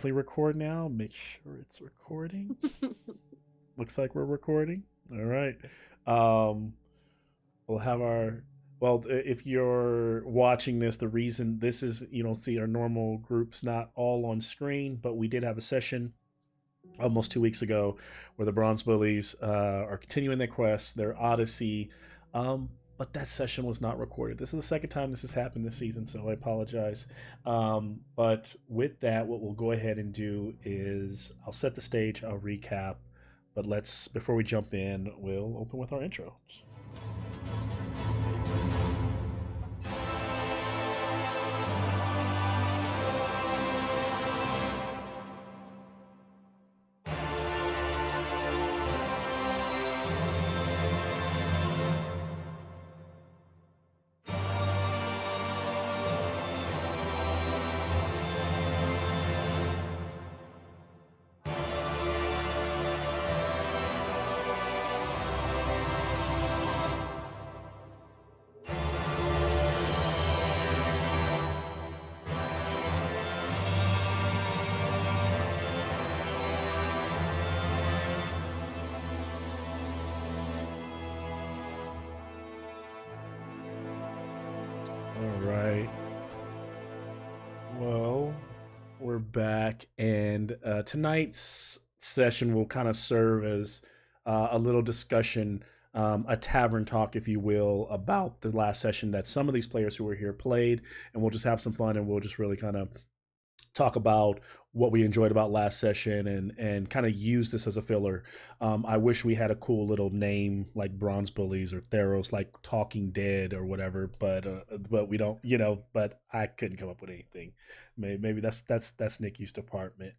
Record now. Make sure it's recording. Looks like we're recording. All right. Um, we'll have our. Well, if you're watching this, the reason this is, see our normal groups not all on screen, but we did have a session almost 2 weeks ago where the Bronze Bullies are continuing their quest, their odyssey. But that session was not recorded. This is the second time this has happened this season, so I apologize. But with that, what we'll go ahead and do is I'll set the stage, I'll recap, but before we jump in, we'll open with our intros. All right. Well, we're back, and tonight's session will kind of serve as a little discussion, a tavern talk, if you will, about the last session that some of these players who were here played, and we'll just have some fun, and we'll just really kind of talk about what we enjoyed about last session and kind of use this as a filler. I wish we had a cool little name like Bronze Bullies or THEROS, like Talking Dead or whatever, but we don't, But I couldn't come up with anything. Maybe that's Nikki's department.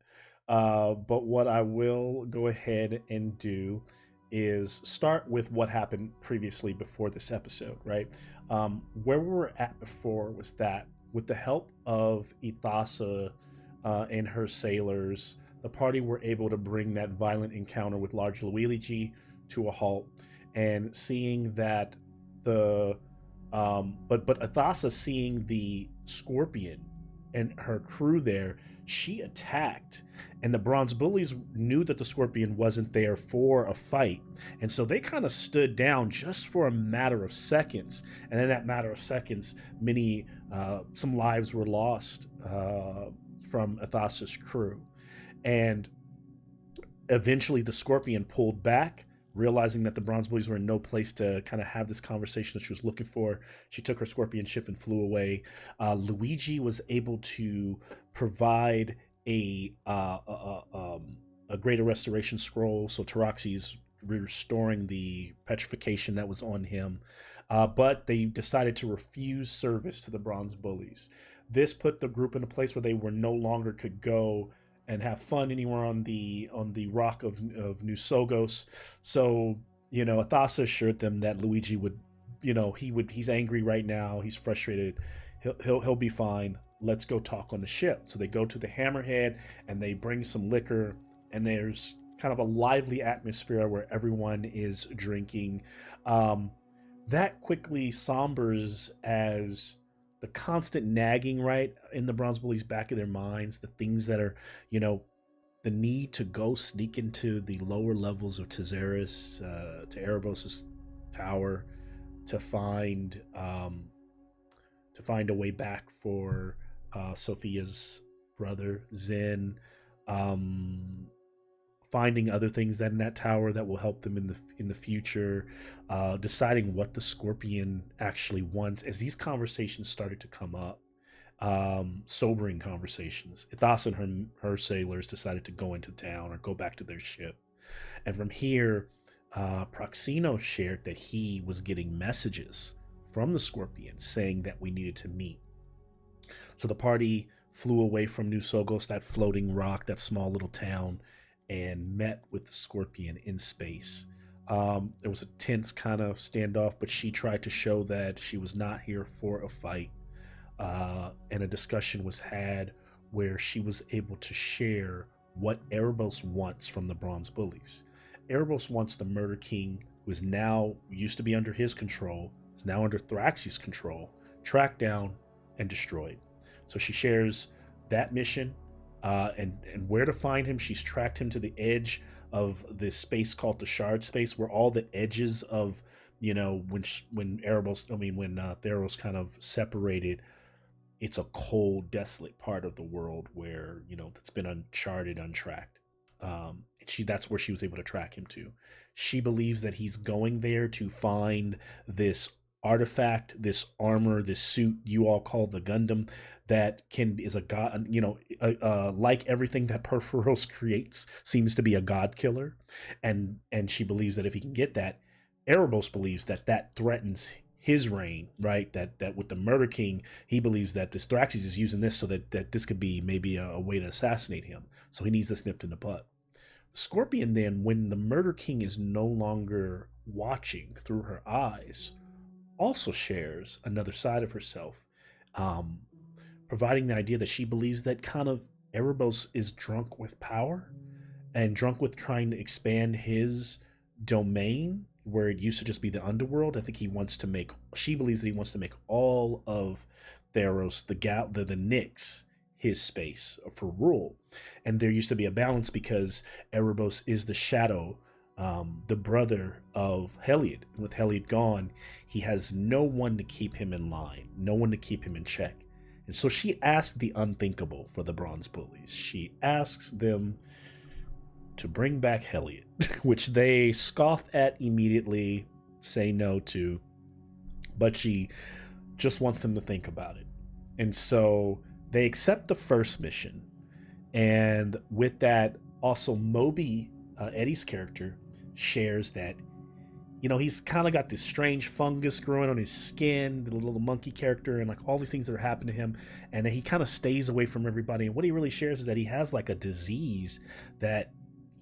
But what I will go ahead and do is start with what happened previously before this episode, right? Where we were at before was that with the help of Ithasa and her sailors, the party were able to bring that violent encounter with Large Luigi to a halt. And seeing that but Ithasa seeing the Scorpion and her crew there, she attacked. And the Bronze Bullies knew that the Scorpion wasn't there for a fight. And so they kind of stood down just for a matter of seconds. And in that matter of seconds, some lives were lost from Athasa's crew. And eventually the Scorpion pulled back, realizing that the Bronze Bullies were in no place to kind of have this conversation that she was looking for. She took her Scorpion ship and flew away. Luigi was able to provide a greater restoration scroll, so Taroxi's restoring the petrification that was on him. But they decided to refuse service to the Bronze Bullies. This put the group in a place where they were no longer could go and have fun anywhere on the rock of New Sogos. So Athasa assured them that Luigi would, he's angry right now. He's frustrated. He'll be fine. Let's go talk on the ship. So they go to the Hammerhead and they bring some liquor, and there's kind of a lively atmosphere where everyone is drinking. That quickly sombers as the constant nagging, right, in the Bronze Bullies' back of their minds, the things that are, the need to go sneak into the lower levels of THEROS, to Erebos' tower, to find a way back for Sophia's brother Zen, finding other things that in that tower that will help them in the future, deciding what the Scorpion actually wants. As these conversations started to come up, sobering conversations, Ithasa and her sailors decided to go into town or go back to their ship. And from here, Proxino shared that he was getting messages from the Scorpion saying that we needed to meet. So the party flew away from New Sogos, that floating rock, that small little town, and met with the Scorpion in space. There was a tense kind of standoff, but she tried to show that she was not here for a fight. And a discussion was had where she was able to share what Erebos wants from the Bronze Bullies. Erebos wants the Murder King, who is now used to be under his control, is now under Thraxi's control, tracked down and destroyed. So she shares that mission and where to find him. She's tracked him to the edge of this space called the Shard Space, where all the edges of, when Erebos, I mean when Theros kind of separated, it's a cold, desolate part of the world where that's been uncharted, untracked. And that's where she was able to track him to. She believes that he's going there to find this artifact, this armor, this suit you all call the Gundam, that is a god. Like everything that Perforos creates, seems to be a god killer, and she believes that if he can get that, Erebos believes that that threatens his reign, right? That with the Murder King, he believes that this Thraxes is using this so that this could be maybe a way to assassinate him. So he needs this nipped in the butt. The Scorpion then, when the Murder King is no longer watching through her eyes, also shares another side of herself, um, providing the idea that she believes that kind of Erebos is drunk with power and drunk with trying to expand his domain where it used to just be the underworld. I think she believes that he wants to make all of Theros, the Nyx, his space for rule. And there used to be a balance because Erebos is the shadow, the brother of Heliod. And with Heliod gone, he has no one to keep him in line, no one to keep him in check. And so she asked the unthinkable for the Bronze Bullies. She asks them to bring back Heliod, which they scoff at immediately, say no to, but she just wants them to think about it. And so they accept the first mission. And with that, also Moby, Eddie's character, shares that he's kind of got this strange fungus growing on his skin, the little monkey character, and like all these things that are happening to him, and he kind of stays away from everybody. And what he really shares is that he has like a disease that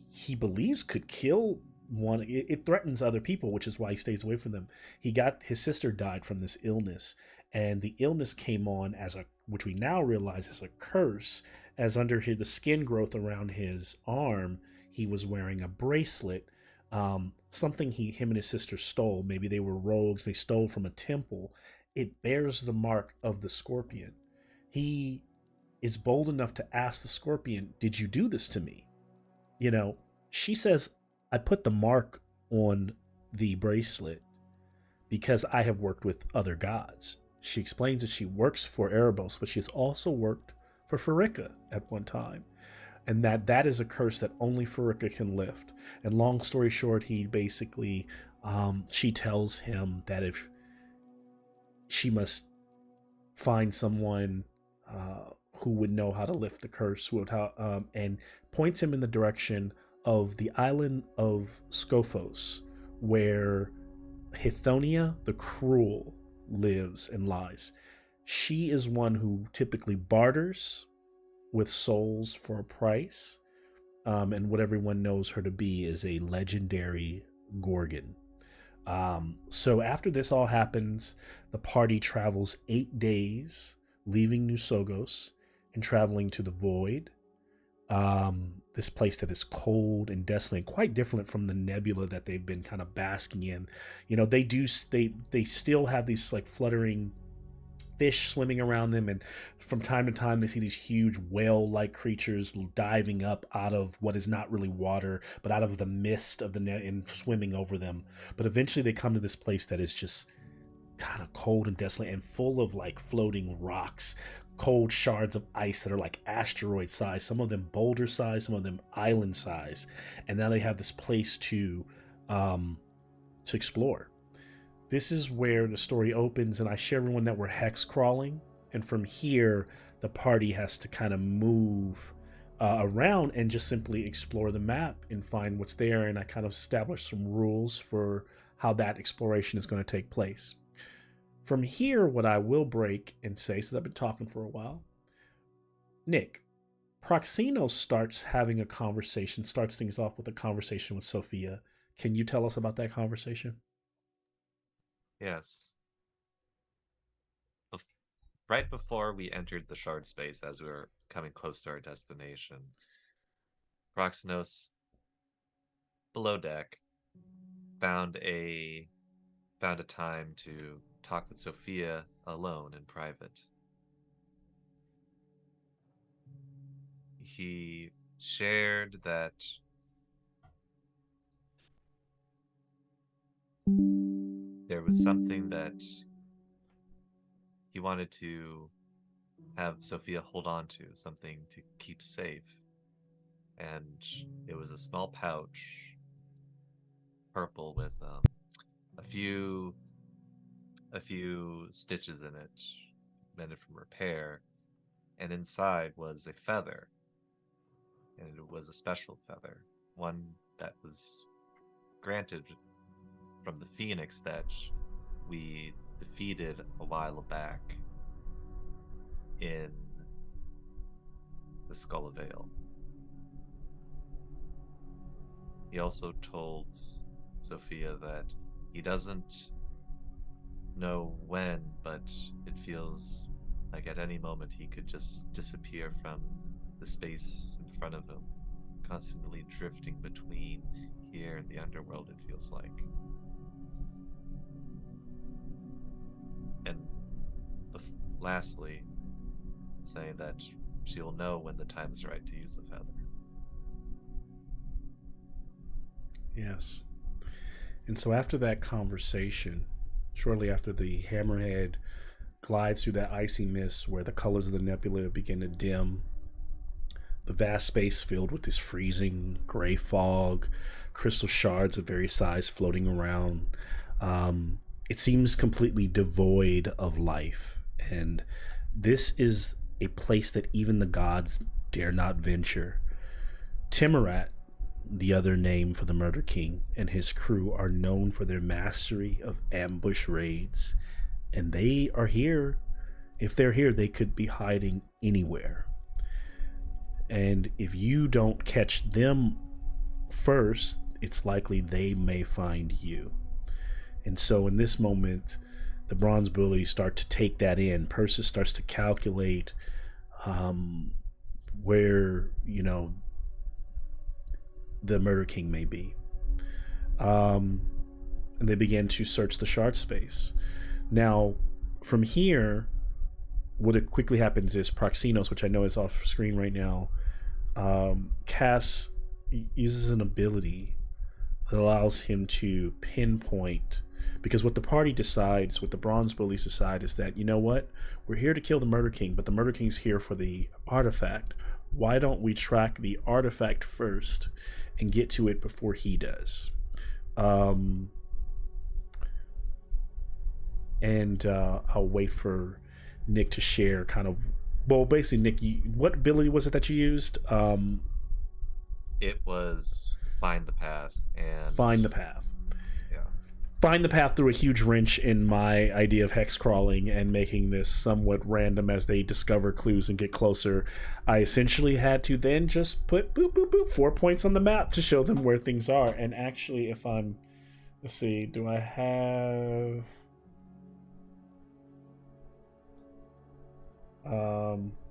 he believes could kill one. It threatens other people, which is why he stays away from them. His sister died from this illness, and the illness came on which we now realize is a curse, as under the skin growth around his arm, he was wearing a bracelet, something him and his sister stole. Maybe they were rogues, they stole from a temple. It bears the mark of the Scorpion. He is bold enough to ask the Scorpion, did you do this to me? She says, I put the mark on the bracelet because I have worked with other gods. She explains that she works for Erebos, but she's also worked for Pharika at one time, and that is a curse that only Pharika can lift. And long story short, he basically, she tells him that if she must find someone who would know how to lift the curse, and points him in the direction of the island of Scophos, where Hithonia the Cruel lives and lies. She is one who typically barters with souls for a price, and what everyone knows her to be is a legendary Gorgon. So after this all happens, the party travels 8 days, leaving New Sogos and traveling to the Void, this place that is cold and desolate, and quite different from the nebula that they've been kind of basking in. They still have these like fluttering fish swimming around them, and from time to time they see these huge whale-like creatures diving up out of what is not really water, but out of the mist of the net and swimming over them. But eventually they come to this place that is just kind of cold and desolate and full of like floating rocks, cold shards of ice that are like asteroid size, some of them boulder size, some of them island size. And now they have this place to explore. This is where the story opens, and I share everyone that we're hex crawling, and from here the party has to kind of move around and just simply explore the map and find what's there. And I kind of establish some rules for how that exploration is going to take place. From here, what I will break and say, since I've been talking for a while, Nick, Proxino starts things off with a conversation with Sophia. Can you tell us about that conversation? Yes. Bef- right before we entered the shard space, as we were coming close to our destination, Proxynos below deck found a found a time to talk with Sophia alone in private. he shared that there was something that he wanted to have Sophia hold on to, something to keep safe. And it was a small pouch, purple, with a few stitches in it, mended from repair, and inside was a feather, and it was a special feather, one that was granted from the phoenix that we defeated a while back in the Skull of Vale. He also told Sophia that he doesn't know when, but it feels like at any moment he could just disappear from the space in front of him, constantly drifting between here and the underworld, it feels like. And lastly, saying that she will know when the time is right to use the feather. Yes. And so after that conversation, shortly after the hammerhead glides through that icy mist where the colors of the nebula begin to dim, the vast space filled with this freezing gray fog, crystal shards of various size floating around, it seems completely devoid of life. And this is a place that even the gods dare not venture. Timorat, the other name for the Murder King, and his crew are known for their mastery of ambush raids. And they are here. If they're here, they could be hiding anywhere. And if you don't catch them first, it's likely they may find you. And so in this moment, the Bronze Bullies start to take that in. Persis starts to calculate where, the Murder King may be. And they begin to search the shard space. Now, from here, what quickly happens is Proxinos, which I know is off screen right now, uses an ability that allows him to pinpoint, because what the party decides, what the Bronze Bullies decide, is that, you know what, we're here to kill the Murder King, but the Murder King's here for the artifact. Why don't we track the artifact first and get to it before he does? And I'll wait for Nick to share kind of, well, basically, Nick, what ability was it that you used? It was find the path. And find the path. Yeah. Find the path through a huge wrench in my idea of hex crawling and making this somewhat random as they discover clues and get closer. I essentially had to then just put boop, boop, boop, 4 points on the map to show them where things are. And actually, if I'm, let's see, do I have...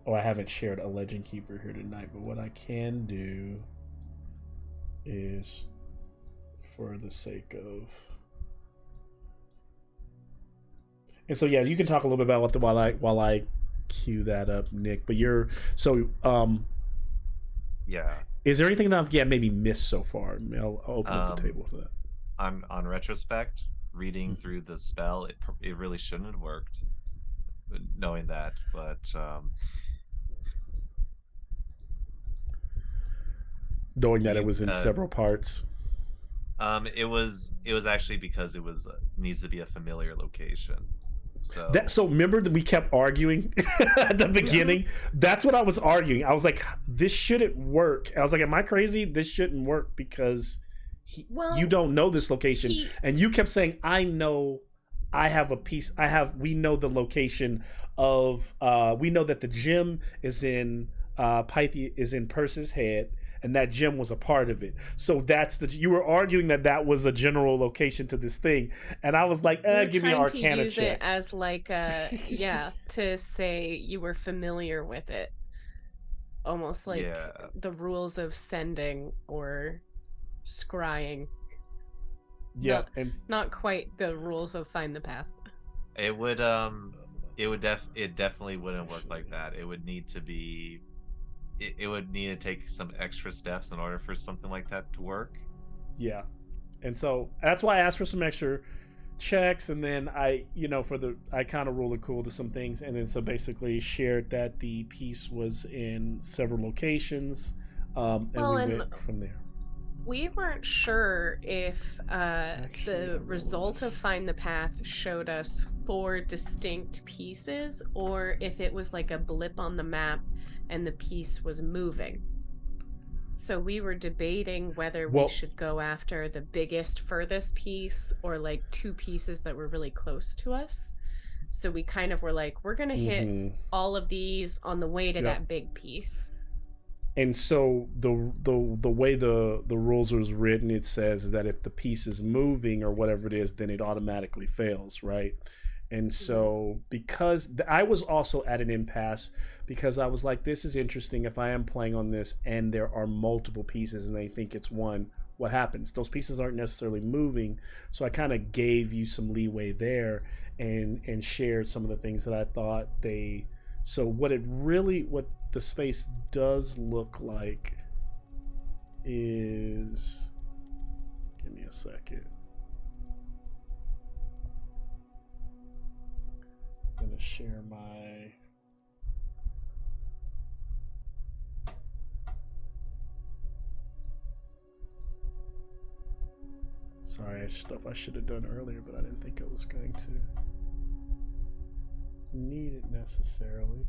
I haven't shared a Legend Keeper here tonight, but what I can do is, for the sake of... And so, yeah, you can talk a little bit about while I cue that up, Nick. But you're... So, yeah. Is there anything that I've maybe missed so far? I'll open up the table for that. On retrospect, reading through the spell, it really shouldn't have worked, knowing that, but knowing that it was in several parts. It was actually because it was needs to be a familiar location. So remember that we kept arguing at the beginning? Yeah. That's what I was arguing. I was like, this shouldn't work. I was like, am I crazy? This shouldn't work because you don't know this location. And you kept saying, I know. I have a piece. We know the location of. We know that the gem is in Pythia, is in Persis' head, and that gem was a part of it. So you were arguing that was a general location to this thing, and I was like, give me an Arcana check. To use it as like to say you were familiar with it, almost like the rules of sending or scrying. Yeah, not quite the rules of find the path. It definitely wouldn't work like that. It would need to be it would need to take some extra steps in order for something like that to work. Yeah, and so that's why I asked for some extra checks, and then I kind of ruled it cool to some things, and then so basically shared that the piece was in several locations, and we went from there. We weren't sure if the result of Find the Path showed us 4 distinct pieces, or if it was like a blip on the map and the piece was moving. So we were debating whether we should go after the biggest, furthest piece, or like 2 pieces that were really close to us. So we kind of were like, we're going to hit all of these on the way to that big piece. And so the way the rules was written, it says that if the piece is moving or whatever it is, then it automatically fails, right? And so because I was also at an impasse, because I was like, this is interesting. If I am playing on this and there are multiple pieces and they think it's one, what happens? Those pieces aren't necessarily moving. So I kind of gave you some leeway there and shared some of the things that I thought they. So what the space does look like is, give me a second. I'm gonna share my sorry, stuff I should have done earlier, but I didn't think I was going to need it necessarily.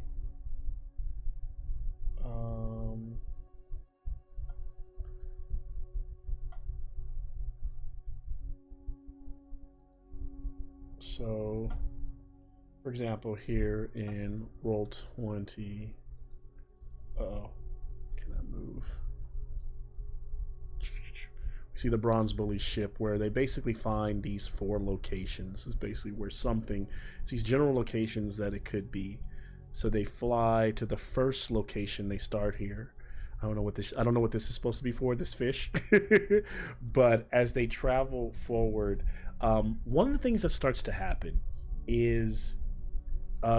So, for example, here in roll 20, can I move? We see the Bronze Bully ship where they basically find these 4 locations. This is basically where it's these general locations that it could be. So they fly to the first location. They start here. I don't know what this is supposed to be for, this fish. But as they travel forward, one of the things that starts to happen is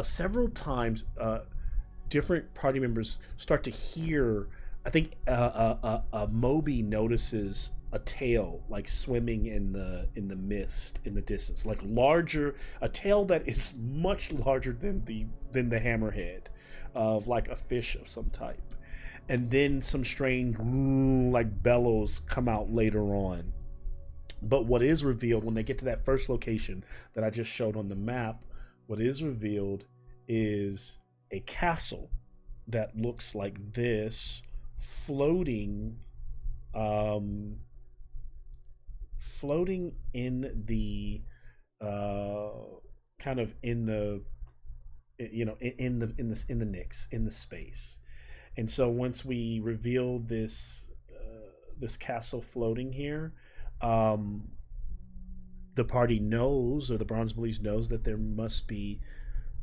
several times different party members start to hear. I think Moby notices a tail like swimming in the mist in the distance, like a tail that is much larger than the hammerhead of like a fish of some type, and then some strange like bellows come out later on. But what is revealed when they get to that first location that I just showed on the map, what is revealed is a castle that looks like this, floating in the kind of in the in the Nyx, in the space. And so once we reveal this castle floating here, the party knows, or the Bronze Bullies knows, that there must be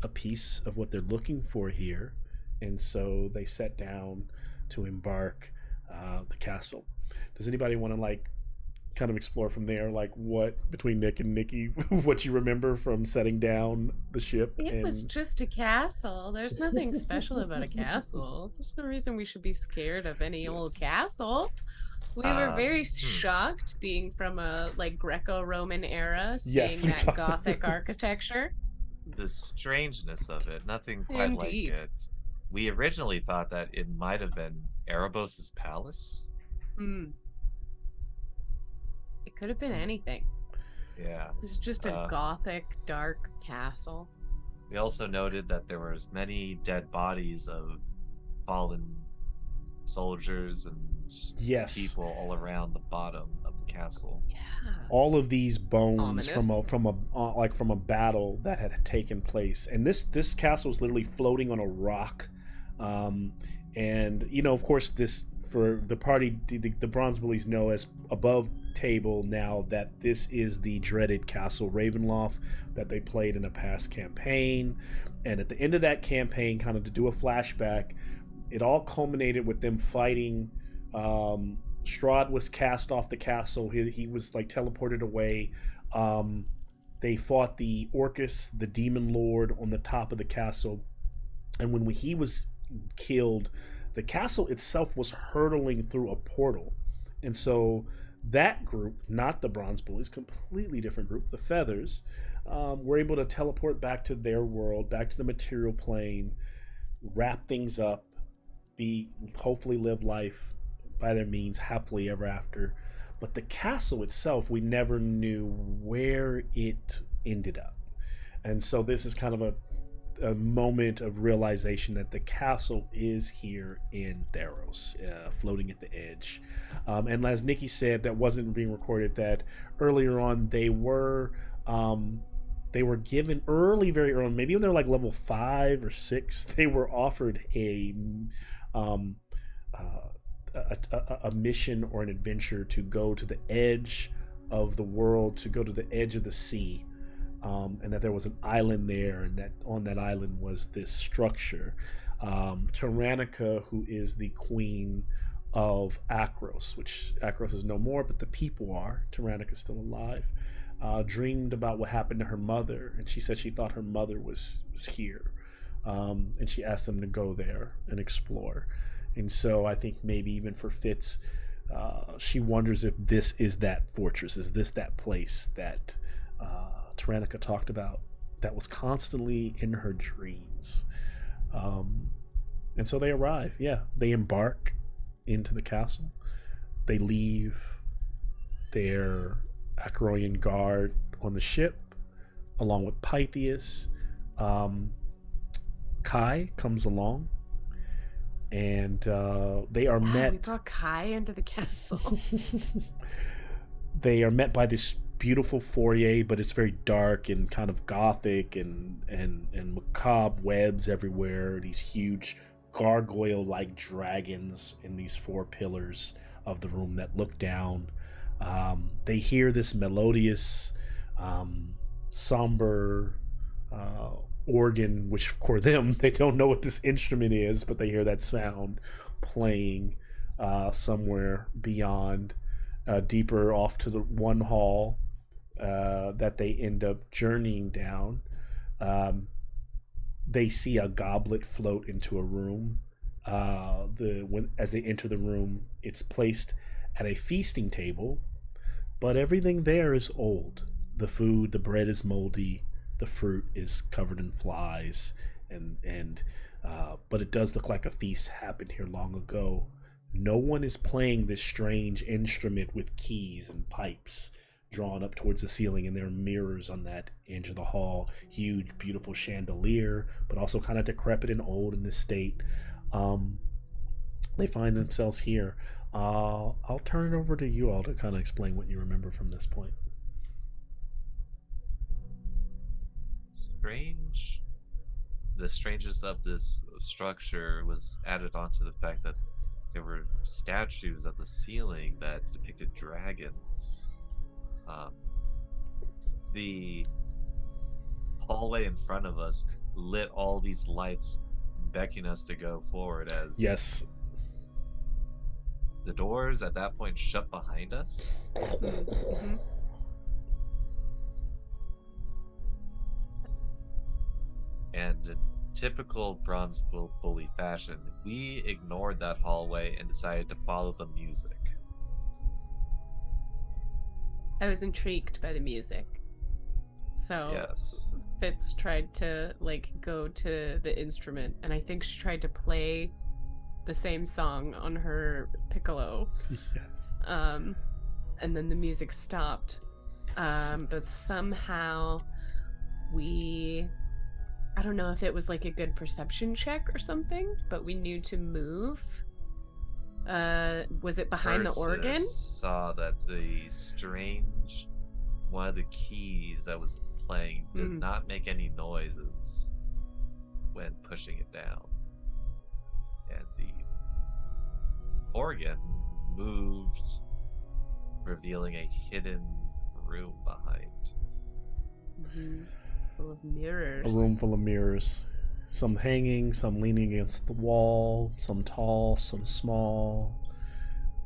a piece of what they're looking for here, and so they set down to embark the castle. Does anybody want to like kind of explore from there, like what between Nick and Nikki, what you remember from setting down the ship? It was just a castle. There's nothing special about a castle. There's no reason we should be scared of any old castle. We were very shocked, being from a like Greco-Roman era, seeing that Gothic architecture. The strangeness of it, nothing quite like it. We originally thought that it might have been Erebos's palace. It could have been anything. Yeah. It was just a Gothic, dark castle. We also noted that there were many dead bodies of fallen soldiers and people all around the bottom of the castle. Yeah. All of these bones from a battle that had taken place, and this castle is literally floating on a rock. And of course, this for the party, the Bronze Bullies know as above table now that this is the dreaded Castle Ravenloft that they played in a past campaign. And at the end of that campaign, kind of to do a flashback, it all culminated with them fighting. Strahd was cast off the castle. He was like teleported away. They fought the Orcus, the demon lord, on the top of the castle. And when he was killed, The castle itself was hurtling through a portal. And so that group, not the Bronze Bullies, completely different group, the Feathers, were able to teleport back to their world, back to the material plane, wrap things up, hopefully live life by their means happily ever after. But the castle itself, we never knew where it ended up. And so this is kind of a moment of realization that the castle is here in Theros, floating at the edge. And as Nikki said, that wasn't being recorded, that earlier on they were given very early, maybe when they were like level 5 or 6, they were offered a mission or an adventure to go to the edge of the world, to go to the edge of the sea. And that there was an island there, and that on that island was this structure. Tyrannica, who is the queen of Akros, which Akros is no more, but the people are. Tyrannica's still alive. Dreamed about what happened to her mother, and she said she thought her mother was here. And she asked them to go there and explore. And so I think maybe even for Fitz, she wonders if this is that fortress, is this that place that Tyrannica talked about that was constantly in her dreams. And so they arrive. They embark into the castle. They leave their Acroian guard on the ship along with Pythias. Kai comes along, and they are met. We brought Kai into the castle. They are met by this beautiful foyer, but it's very dark and kind of gothic, and macabre webs everywhere. These huge gargoyle-like dragons in these 4 pillars of the room that look down. They hear this melodious, somber organ, which for them, they don't know what this instrument is, but they hear that sound playing somewhere beyond, deeper off to the one hall that they end up journeying down. They see a goblet float into a room. As they enter the room, it's placed at a feasting table, but everything there is old. The food, the bread is moldy, the fruit is covered in flies, but it does look like a feast happened here long ago. No one is playing this strange instrument with keys and pipes drawn up towards the ceiling, and there are mirrors on that edge of the hall. Huge, beautiful chandelier, but also kind of decrepit and old in this state. They find themselves here. I'll turn it over to you all to kind of explain what you remember from this point. Strange. The strangeness of this structure was added on to the fact that there were statues at the ceiling that depicted dragons. The hallway in front of us lit all these lights, beckoning us to go forward as Yes. the doors at that point shut behind us. Mm-hmm. And in typical Bronze Bully fashion, we ignored that hallway and decided to follow the music. I was intrigued by the music. So Yes. Fitz tried to go to the instrument, and I think she tried to play the same song on her piccolo. Yes. And then the music stopped. But somehow I don't know if it was like a good perception check or something, but we knew to move. Was it behind the organ? Saw that one of the keys that was playing did not make any noises when pushing it down. And the organ moved, revealing a hidden room behind. Mm-hmm. Full of mirrors. A room full of mirrors. Some hanging, some leaning against the wall, some tall, some small.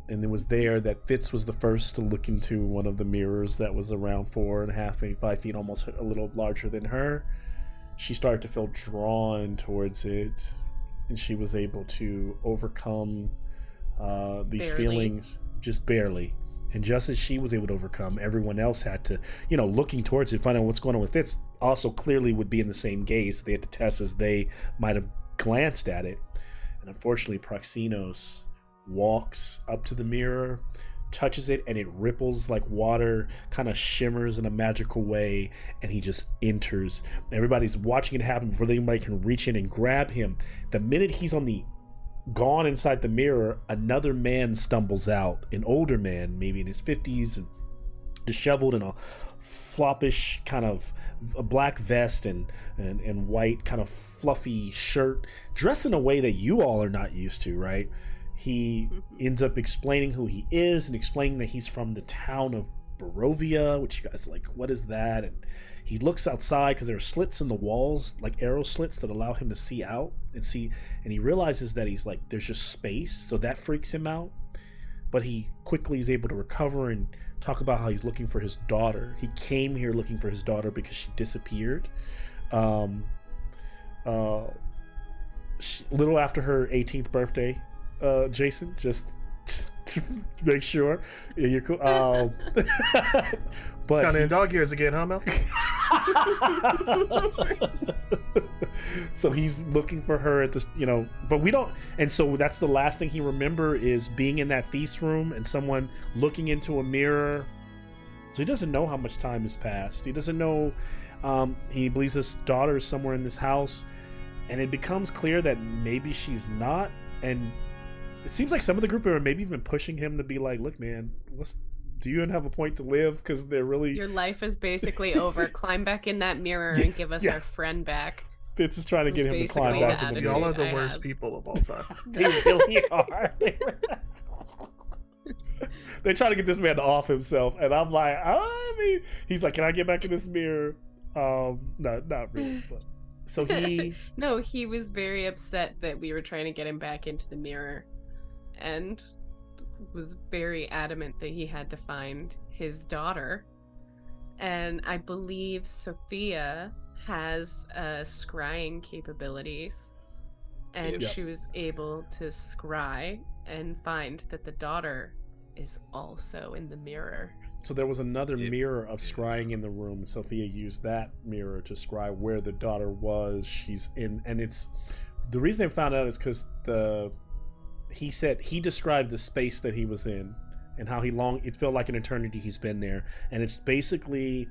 And it was there that Fitz was the first to look into one of the mirrors that was around 4.5, 5 feet, almost a little larger than her. She started to feel drawn towards it. and she was able to overcome these Barely. feelings just barely. And just as she was able to overcome, everyone else had to, looking towards it, find out what's going on with Fitz, also clearly would be in the same gaze. They had to test as they might have glanced at it. And unfortunately, Proxinos walks up to the mirror, touches it, and it ripples like water, kind of shimmers in a magical way, and he just enters. Everybody's watching it happen before anybody can reach in and grab him. The minute he's gone inside the mirror, another man stumbles out, an older man, maybe in his 50s, and disheveled in a floppish kind of a black vest and white kind of fluffy shirt, dressed in a way that you all are not used to, right? He ends up explaining who he is and explaining that he's from the town of Barovia, which you guys are like, what is that? And he looks outside because there are slits in the walls, like arrow slits that allow him to see out and he realizes that he's like, there's just space, so that freaks him out. But he quickly is able to recover and talk about how he's looking for his daughter. He came here looking for his daughter because she disappeared. Little after her 18th birthday, Jason, just to make sure you're cool. But Kind of in dog years again, huh, Mel? So he's looking for her at this, but we don't, and so that's the last thing he remember is being in that feast room and someone looking into a mirror. So he doesn't know how much time has passed. He doesn't know. He believes his daughter is somewhere in this house, and it becomes clear that maybe she's not. And it seems like some of the group are maybe even pushing him to be like, look, man, do you even have a point to live? Because they're really... Your life is basically over. Climb back in that mirror and give us our friend back. Fitz is trying to get him to climb back in the mirror. Y'all are the worst people of all time. They really are. They try to get this man to off himself, and I'm like, he's like, can I get back in this mirror? No, not really. But so he... No, he was very upset that we were trying to get him back into the mirror, and was very adamant that he had to find his daughter. And I believe Sophia has scrying capabilities, and she was able to scry and find that the daughter is also in the mirror. So there was another mirror of scrying in the room. Sophia used that mirror to scry where the daughter was. She's in, and it's the reason they found out is because he said he described the space that he was in and how it felt like an eternity he's been there, and it's basically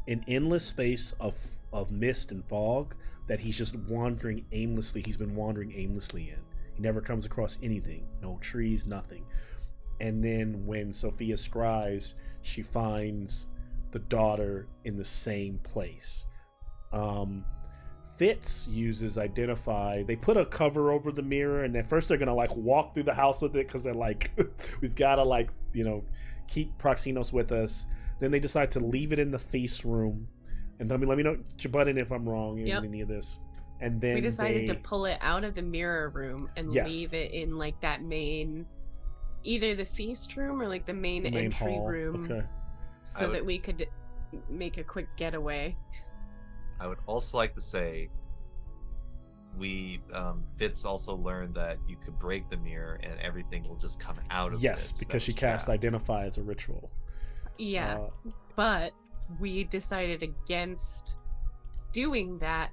an endless space of mist and fog that he's just wandering aimlessly. He's been wandering aimlessly in. He never comes across anything, no trees, nothing. And then when Sophia scries, she finds the daughter in the same place. Fitz uses Identify. They put a cover over the mirror, and at first they're gonna like walk through the house with it because they're like, we've gotta keep Proxinos with us. Then they decide to leave it in the feast room. And let me know, Jabudin, if I'm wrong in any of this. And then we decided to pull it out of the mirror room and leave it in like that main, either the feast room or like the main entry hall. room, so that we could make a quick getaway. I would also like to say, Fitz also learned that you could break the mirror and everything will just come out of it. Yes, because she cast Identify as a ritual. Yeah, but we decided against doing that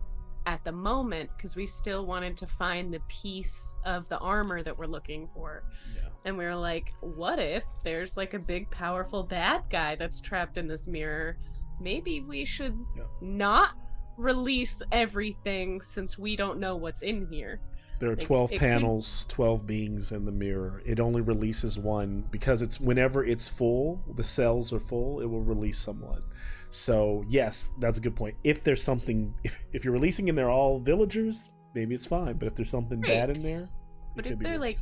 at the moment because we still wanted to find the piece of the armor that we're looking for. Yeah. And we were like, what if there's like a big powerful bad guy that's trapped in this mirror? Maybe we should not release everything since we don't know what's in here. There are 12 panels, 12 beings in the mirror. It only releases one because it's whenever it's full, the cells are full, it will release someone. So yes, that's a good point. If there's something, if you're releasing and they're all villagers, maybe it's fine. But if there's something bad in there, but if they're like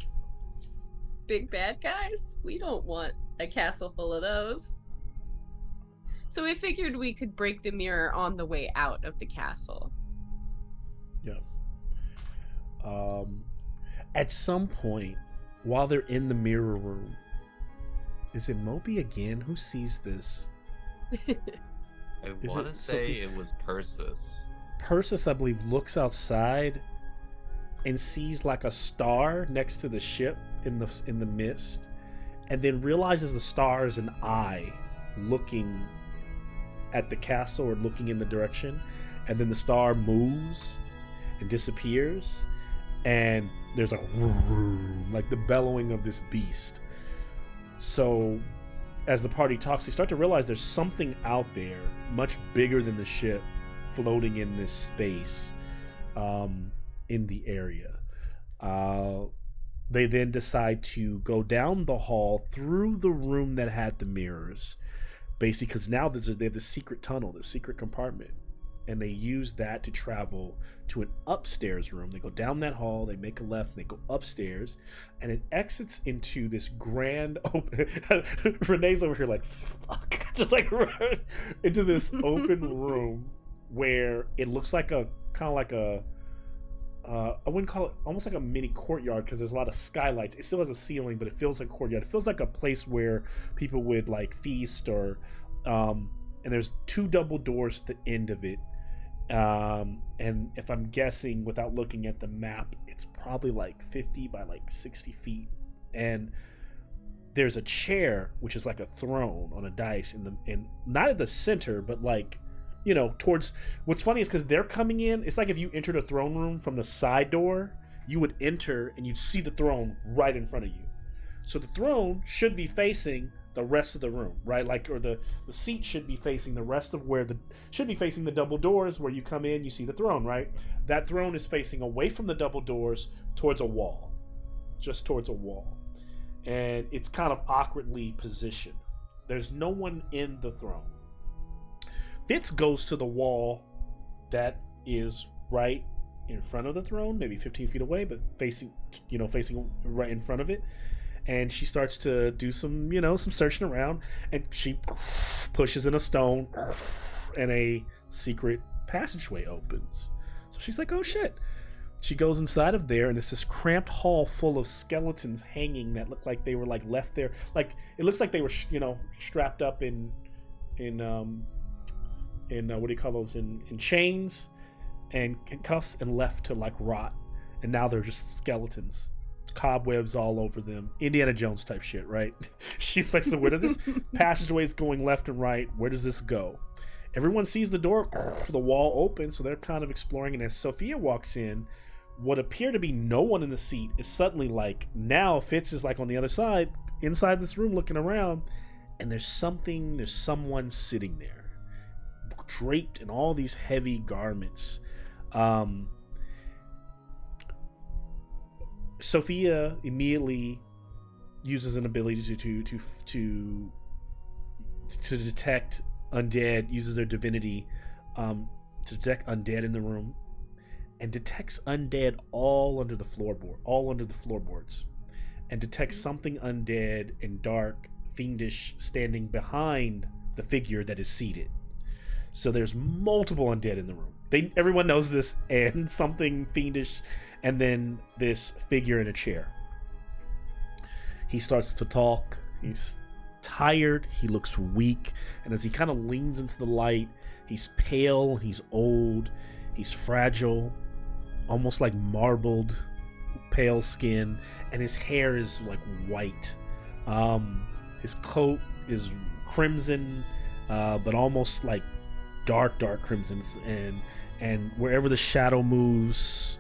big bad guys, we don't want a castle full of those. So we figured we could break the mirror on the way out of the castle. Yeah. At some point, while they're in the mirror room, is it Moby again? Who sees this? I want to say it was Persis. Persis, I believe, looks outside and sees like a star next to the ship in the mist, and then realizes the star is an eye looking at the castle or looking in the direction, and then the star moves and disappears, and there's like the bellowing of this beast. So as the party talks, they start to realize there's something out there much bigger than the ship floating in this space in the area. They then decide to go down the hall through the room that had the mirrors, basically, because now they have the secret tunnel, the secret compartment, and they use that to travel to an upstairs room. They go down that hall, they make a left, and they go upstairs, and it exits into this grand open. Renee's over here like, fuck, just like into this open room where it looks like a kind of like a. I wouldn't call it, almost like a mini courtyard, because there's a lot of skylights. It still has a ceiling, but it feels like a courtyard. It feels like a place where people would like feast, or and there's 2 double doors at the end of it. And if I'm guessing without looking at the map, it's probably like 50 by like 60 feet. And there's a chair, which is like a throne on a dais in not at the center, but like, you know, towards. What's funny is because they're coming in, it's like if you entered a throne room from the side door, you would enter and you'd see the throne right in front of you. So the throne should be facing the rest of the room, right? Like, or the seat should be facing the rest of should be facing the double doors where you come in, you see the throne, right? That throne is facing away from the double doors towards a wall, just towards a wall. And it's kind of awkwardly positioned. There's no one in the throne. Fitz goes to the wall that is right in front of the throne, maybe 15 feet away, but facing right in front of it. And she starts to do some searching around, and she pushes in a stone, and a secret passageway opens. So she's like, oh shit. She goes inside of there, and it's this cramped hall full of skeletons hanging that look like they were like left there. Like, it looks like they were, strapped up in what do you call those, in chains and cuffs, and left to like rot, and now they're just skeletons, cobwebs all over them, Indiana Jones type shit, right? She's like, so where does this passageway is going left and right, where does this go? Everyone sees the door, the wall open, so they're kind of exploring, and as Sophia walks in, what appear to be no one in the seat is suddenly like, now Fitz is like on the other side inside this room looking around, and there's someone sitting there draped in all these heavy garments. Sophia immediately uses an ability to detect undead, uses their divinity to detect undead in the room, and detects undead all under the floorboards, and detects something undead and dark, fiendish, standing behind the figure that is seated. So there's multiple undead in the room. Everyone knows this, and something fiendish, and then this figure in a chair. He starts to talk. He's tired. He looks weak, and as he kind of leans into the light, he's pale. He's old. He's fragile, almost like marbled, pale skin, and his hair is like white. His coat is crimson, but almost like dark crimsons, and wherever the shadow moves,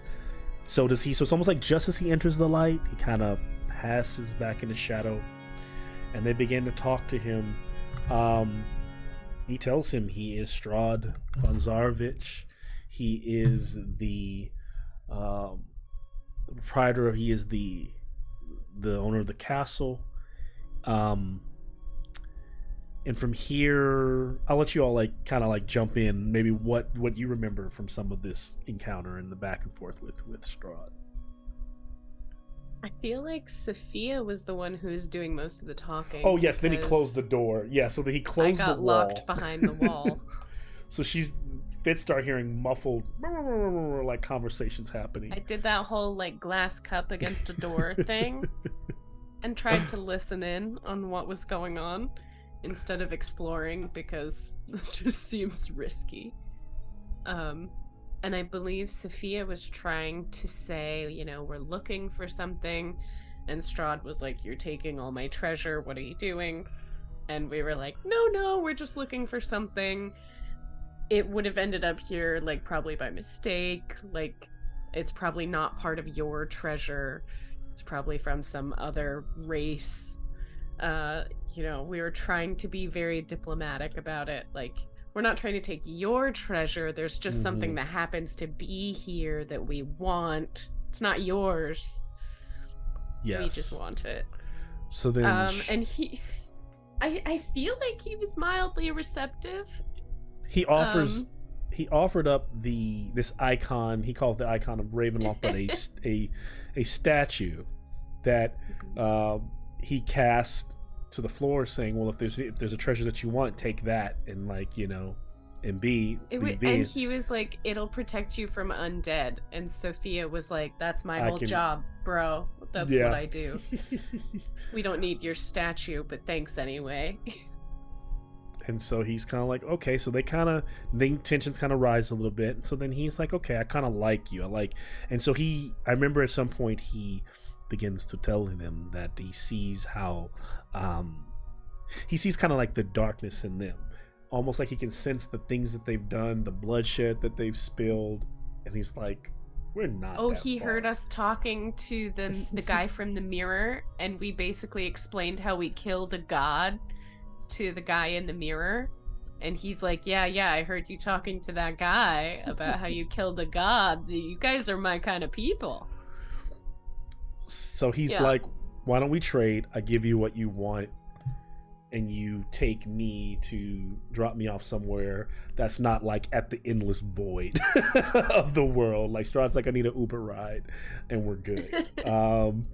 so does he. So it's almost like just as he enters the light, he kind of passes back into shadow, and they begin to talk to him. He tells him he is Strahd von Zarovich. He is the proprietor. He is the owner of the castle. And from here, I'll let you all kind of jump in. Maybe what you remember from some of this encounter and the back and forth with Strahd. I feel like Sophia was the one who was doing most of the talking. Oh yes, then he closed the door. Yeah, so that he closed the wall. I got locked behind the wall. So Fitz start hearing muffled like conversations happening. I did that whole glass cup against a door thing, and tried to listen in on what was going on, instead of exploring, because it just seems risky. and I believe Sophia was trying to say, we're looking for something, and Strahd was like, "You're taking all my treasure, what are you doing?" And we were like, no, we're just looking for something. It would have ended up here, like, probably by mistake. Like, it's probably not part of your treasure. It's probably from some other race. We were trying to be very diplomatic about it. Like, we're not trying to take your treasure. There's just something that happens to be here that we want. It's not yours. Yes. We just want it. So then... and I feel like he was mildly receptive. He offered up this icon. He called it the icon of Ravenloft, but a statue that he cast to the floor, saying, "Well, if there's a treasure that you want, take that," and and be. And he was like, "It'll protect you from undead." And Sophia was like, "That's my whole job, bro. That's what I do. We don't need your statue, but thanks anyway." And so he's kind of like, okay, so the tensions kind of rise a little bit. And so then he's like, okay, I kind of like you. And so I remember at some point he begins to tell them that he sees how, he sees kind of like the darkness in them. Almost like he can sense the things that they've done, the bloodshed that they've spilled. And he's like, we're not. Oh, he heard us talking to the guy from the mirror. And we basically explained how we killed a god to the guy in the mirror, and he's like, yeah, I heard you talking to that guy about how you killed a god. You guys are my kind of people. So he's like, why don't we trade? I give you what you want, and you take me to drop me off somewhere that's not like at the endless void of the world. Like Strahd's like, I need an Uber ride, and we're good. And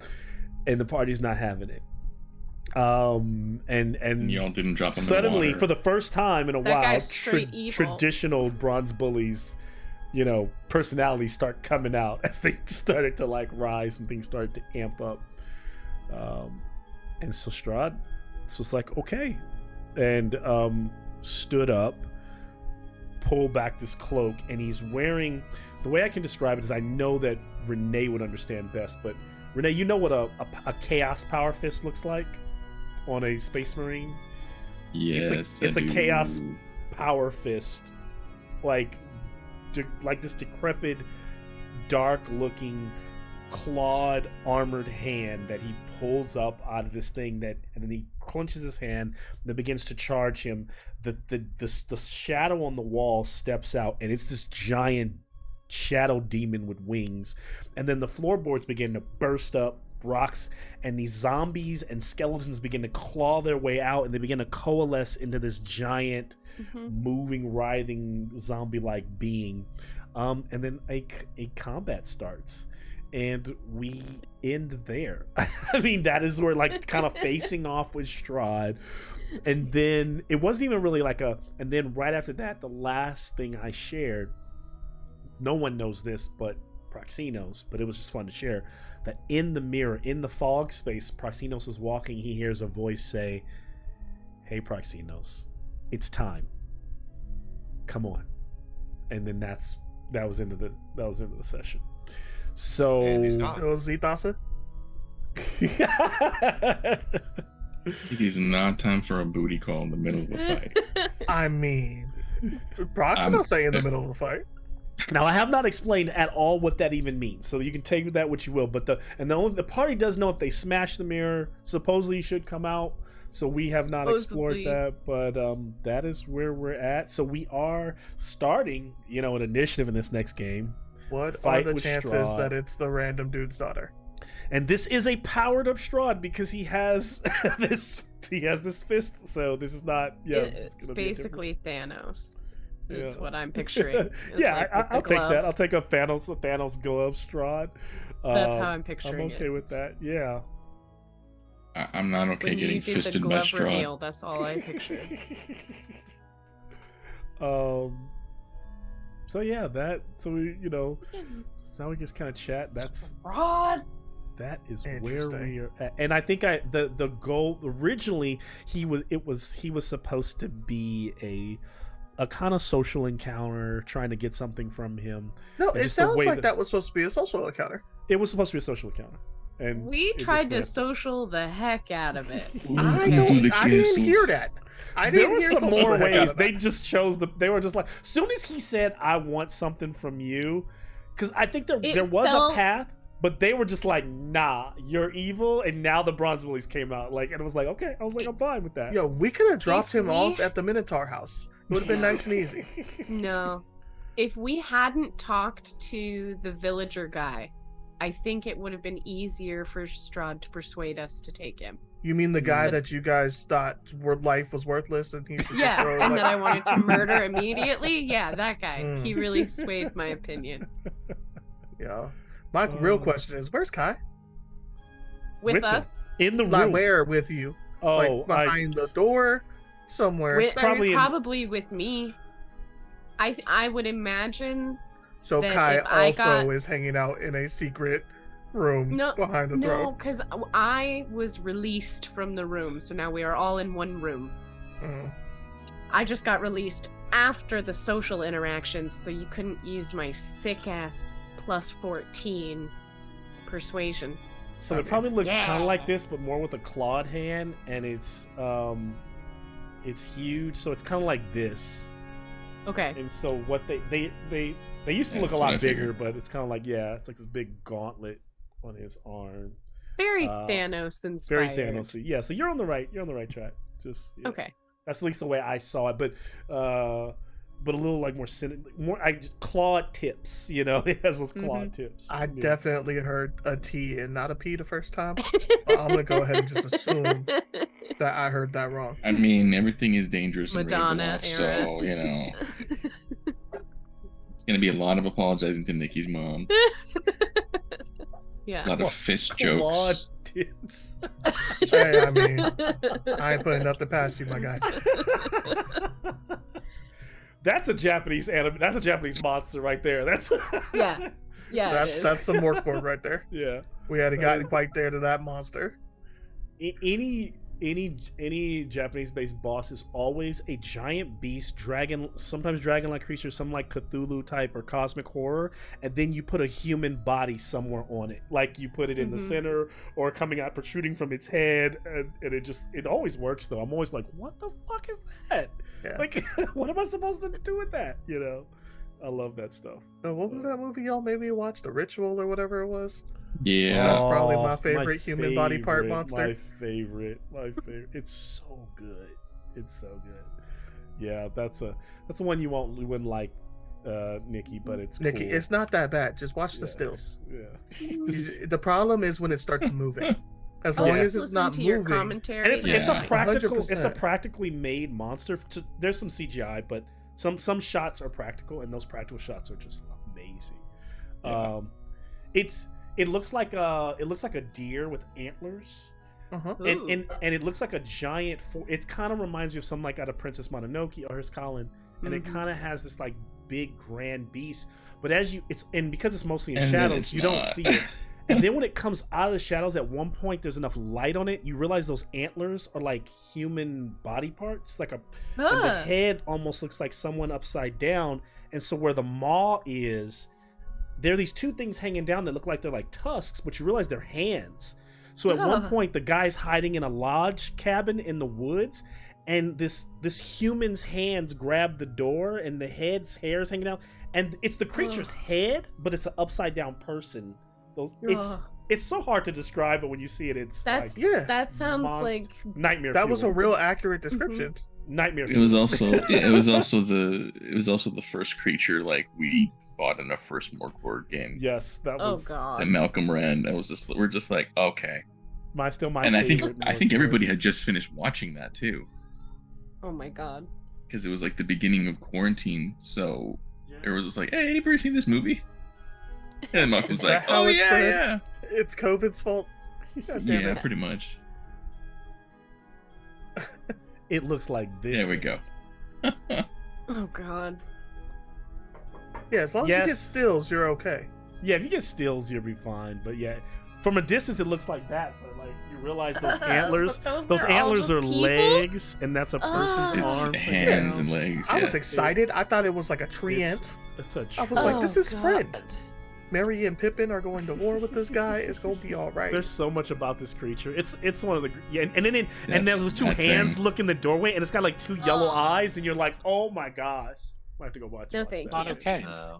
the party's not having it. And y'all didn't drop him suddenly in the water. For the first time in a That while, guy's straight evil. traditional bronze bullies, personalities start coming out as they started to rise and things started to amp up. And so Strahd was like, okay, and stood up, pulled back this cloak, and he's wearing, the way I can describe it is, I know that Renee would understand best, but Renee, you know what a chaos power fist looks like on a Space Marine? Yes, it's a chaos power fist, like this decrepit, dark-looking, clawed, armored hand that he pulls up out of this thing, and then he clenches his hand and begins to charge him. The shadow on the wall steps out, and it's this giant shadow demon with wings, and then the floorboards begin to burst up, rocks, and these zombies and skeletons begin to claw their way out, and they begin to coalesce into this giant moving, writhing, zombie-like being, and then a combat starts, and we end there. I mean, that is where kind of facing off with Strahd, and then it wasn't even really and then right after that, the last thing I shared, no one knows this but Proxy knows, but it was just fun to share, that in the mirror, in the fog space, Proxinos is walking. He hears a voice say, "Hey Proxinos, it's time. Come on." And then that was into the session. So And he's gone. Zitasa? It is not time for a booty call in the middle of a fight. I mean, Proximo say in the middle of a fight. Now, I have not explained at all what that even means, so you can take that what you will. But the party does know if they smash the mirror, supposedly it should come out. So we have not explored that, but that is where we're at. So we are starting, an initiative in this next game. What are the chances that it's the random dude's daughter? And this is a powered up Strahd because he has this fist. So this is not. Yeah, it's basically Thanos. Is what I'm picturing. I'll take that. I'll take a Thanos glove Strahd. That's how I'm picturing it. I'm okay with that. Yeah. I'm not okay when getting you did fisted the by glove Strahd. reveal, that's all I pictured. So yeah, so we, now we just kind of chat. That's Strahd. That is where we are at. And I think the goal originally he was supposed to be a kind of social encounter, trying to get something from him. No, And it just the sounds way like that was supposed to be a social encounter. It was supposed to be a social encounter, and We it just tried to went- social the heck out of it. I do the didn't cancel. hear that. I There didn't were hear some social more the heck out ways. of They that. just chose the. They were just like, as soon as he said, "I want something from you," because I think there It was felt- a path, but they were just like, "Nah, you're evil." And now the Bronze Bullies came out, like, and it was like, okay, I was like, I'm fine with that. Yo, we could have dropped If him we- off at the Minotaur house. It would have been nice and easy. No. If we hadn't talked to the villager guy, I think it would have been easier for Strahd to persuade us to take him. You mean the guy But- that you guys thought life was worthless and he should just Yeah, throw, and like- that I wanted to murder immediately? Yeah, that guy. Mm. He really swayed my opinion. Yeah. My real question is, where's Kai? With, With him. us? In the Like room. where with you? Oh, Like behind the door, somewhere. With, Say- probably in- probably with me. I would imagine. so that Kai if I also got- is hanging out in a secret room No, behind the no, throne. because I was released from the room, so now we are all in one room. Mm. I just got released after the social interactions, so you couldn't use my sick ass plus 14 persuasion. So it Okay. probably looks kind Yeah. of like this, but more with a clawed hand, and it's huge. So it's kind of like this. Okay. And so what they used to Yeah, look a that's what lot I bigger, figured. but it's kind of like, yeah, it's like this big gauntlet on his arm. Very Uh, Thanos Very inspired. Thanos. Yeah, so you're on the right track. Just yeah. Okay. That's at least the way I saw it, but a little like more clawed tips. You know, it has those clawed tips. I Yeah. definitely heard a T and not a P the first time. I'm gonna go ahead and just assume that I heard that wrong. I mean, everything is dangerous in Madonna Ravenloft, era. so you know, it's gonna be a lot of apologizing to Nikki's mom. Yeah. A lot of fist jokes. Clawed tips. Hey, I mean, I ain't putting nothing past you, my guy. That's a Japanese anime. That's a Japanese monster right there. That's Yeah. Yeah. it is. That's some more chord right there. yeah. We had a guy right there to that monster. Any Japanese-based boss is always a giant beast, dragon, sometimes dragon-like creature, some like Cthulhu type or cosmic horror, and then you put a human body somewhere on it, like you put it in the Mhm. center or coming out protruding from its head, and it always works though. I'm always like, what the fuck is that? Yeah. Like, what am I supposed to do with that? You know, I love that stuff. What was that movie y'all made me watch? The Ritual or whatever it was? Yeah, That's probably Oh, my favorite human body part monster. My favorite. It's so good. It's so good. Yeah, that's the one you wouldn't like, Nikki, but it's Nikki, cool. it's not that bad. Just watch the Yeah. stills. Yeah. The problem is when it starts moving. As I'll long just as it's listen not to your moving. commentary. And it's Yeah. a practical. It's a 100%. practically made monster. There's some CGI, but some shots are practical, and those practical shots are just amazing. Yeah. It looks like a deer with antlers. Uh-huh. Ooh. And it looks like a giant. It kind of reminds me of something like out of Princess Mononoke or Here's Colin, and it Mhm. kind of has this like big grand beast. But because it's mostly in And then shadows, it's you don't not. see it. And then when it comes out of the shadows, at one point there's enough light on it, you realize those antlers are like human body parts, like and the Ah. head almost looks like someone upside down. And so where the maw is, there are these two things hanging down that look like they're like tusks, but you realize they're hands. So at one Ugh. point, the guy's hiding in a lodge cabin in the woods, and this human's hands grab the door, and the head's hair is hanging out, and it's the creature's head, but it's an upside down person. Ugh. It's so hard to describe, but when you see it, it's That's like Yeah. that sounds monster- like nightmare. That was a fuel. real accurate description. nightmare. it was fuel. also it was also the first creature like we fought in our first Morkborg game. Yes, that oh was. god. And Malcolm ran. That was just we're just like okay. My And I think favorite everybody had just finished watching that too, Oh my god. because it was like the beginning of quarantine. So it was just like, hey, anybody seen this movie? And Malcolm was Is that like, how oh it yeah, spread? yeah, It's COVID's fault. God damn yeah, it. pretty much. It looks like this. There we go. Oh god. Yeah, as long as you get Yes. stills, you're okay. Yeah, if you get stills, you'll be fine. But yeah, from a distance, it looks like that. But like You realize those antlers? Those Those are all antlers just are people? legs, and that's a person's It's arms. hands and legs. I Yeah. was excited. I thought it was like a tree ant. It's a I was like, Oh, this is God. friend. Merry and Pippin are going to war with this guy. It's gonna be all right. There's so much about this creature. It's one of the and then and Yes, those two that hands thing. look in the doorway, and it's got like two yellow Oh. eyes, and you're like, oh my gosh, I have to go watch. No, watch thank that. Not okay. By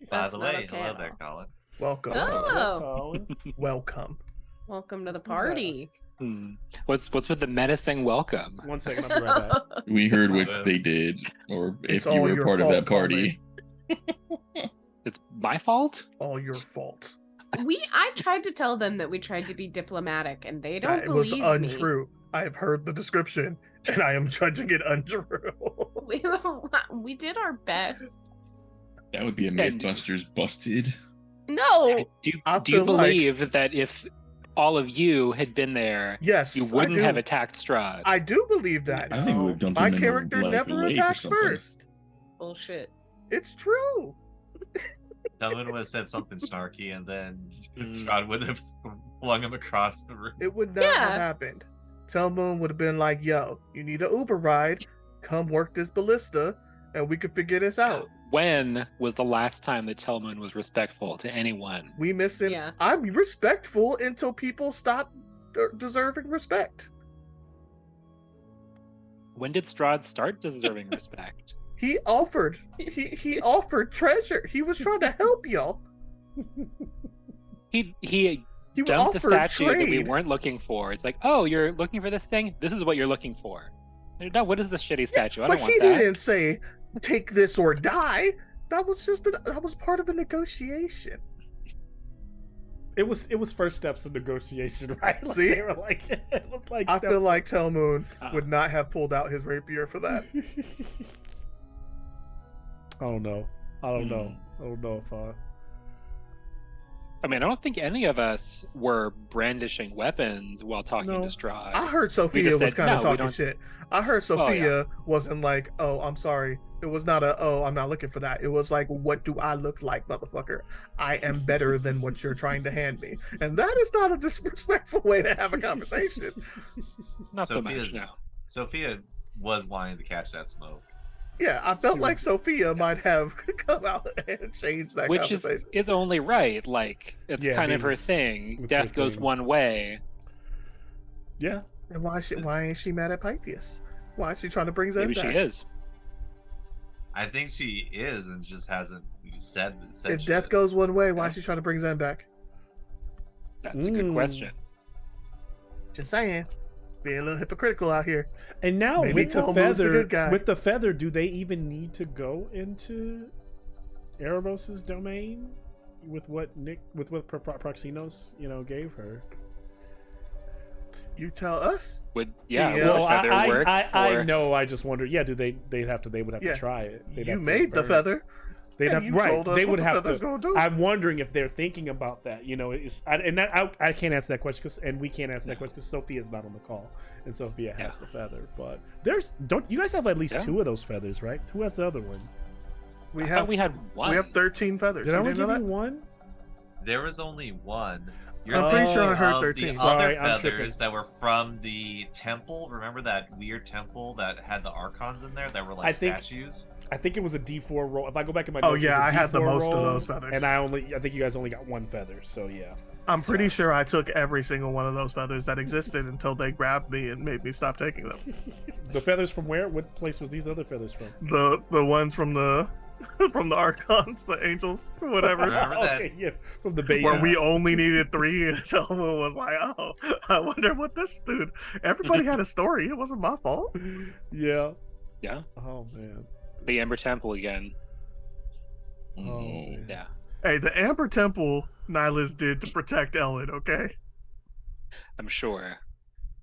That's the not way, okay hello at there, all. Colin. Welcome. Oh. Welcome. Welcome to the party. What's with the menacing welcome? 1 second, I'll be right back. We heard what Well, they did, or it's if you all were your part of fault, that party. It's my fault? All your fault. I tried to tell them that we tried to be diplomatic, and they don't That was believe untrue. I have heard the description, and I am judging it untrue. me. We did our best. That would be a And- Mythbusters busted. No, Do I do you feel like- believe that if all of you had been there, Yes, you I wouldn't do. have attacked Strahd? I do believe that. I think we would dump My him in character like, never a lake or attacks something. first. bullshit. It's true. Someone would have said something snarky, and then Mm. Strahd would have flung him across the room. It would not Yeah. have happened. Telmoon would have been like, yo, you need an Uber ride. Come work this ballista, and we can figure this out. When was the last time that Telmun was respectful to anyone? We missing. Yeah. I'm respectful until people stop deserving respect. When did Strahd start deserving respect? He offered. He offered treasure. He was trying to help y'all. He He dumped a offered statue that we trade. weren't looking for. It's like, oh, you're looking for this thing? This is what you're looking for. No, what is this shitty statue? I But don't want he that. didn't say, "Take this or die." That was just that was part of a negotiation. It was first steps of negotiation, right? Like, See? they were like, it was like I step- feel like Telmoon Uh-uh. would not have pulled out his rapier for that. I don't know. I don't know. Hmm. I don't know if I mean, I don't think any of us were brandishing weapons while talking No. to Strahd. I heard Sophia just was said, kind of "No, we talking don't-" shit. I heard Oh, yeah. Sophia wasn't like, "Oh, I'm sorry." It was not a, "Oh, I'm not looking for that." It was like, "What do I look like, motherfucker? I am better than what you're trying to hand me." And that is not a disrespectful way to have a conversation. Not so much, Sophia's- no. Sophia was wanting to catch that smoke. Yeah, I felt She like was- Sophia might have come out and changed that Which is conversation. only right. Like, it's Yeah, kind of being- her thing. it's Death her goes thing. one way. yeah. And why ain't she mad at Pythias? Why is she trying to bring Zed Maybe back? she is. I think she is, and just hasn't said If she death is. goes one way, why Yeah. is she trying to bring Zen back? That's a good question. Just saying. Being a little hypocritical out here. And now Maybe with the Telmoon's the feather, good guy. with the feather, do they even need to go into Erebos's domain with what Proxinos, gave her? You tell us. Would yeah, Yeah. would Well, a feather I work I for... know. I just wonder. Yeah, they would have to Yeah. try it. They'd You have to made the burn it. feather. They'd and have you right. told us They what would the have feather's to. gonna do. I'm wondering if they're thinking about that. I can't answer that question and we can't answer that question because Sophia's not on the call, and Sophia has the feather. But don't you guys have at least Yeah. 2 of those feathers, right? Who has the other one? We I have thought we had one. we have 13 feathers. Did You I only didn't know give that? you one? There was only one. I'm pretty sure I thinking heard of 13. The Sorry, other I'm feathers tripping. that were from the temple. Remember that weird temple that had the archons in there that were like I think- statues? I think it was a D4 roll. If I go back in my Oh, notes, yeah, it was I a had the D4 most of roll, those feathers. and I think you guys only got 1 feather. So yeah, I'm pretty sure I took every single one of those feathers that existed until they grabbed me and made me stop taking them. the feathers from where? What place was these other feathers from? The ones from the from the archons, the angels, whatever. Remember that? Okay, yeah, from the base. Where we only needed 3, and someone was like, "Oh, I wonder what this dude." Everybody had a story. It wasn't my fault. Yeah. Yeah, Oh man. the Ember Temple again. Oh, Oh, man. Yeah, Hey, the Amber Temple Nihilus did to protect Ellen. Okay. I'm sure.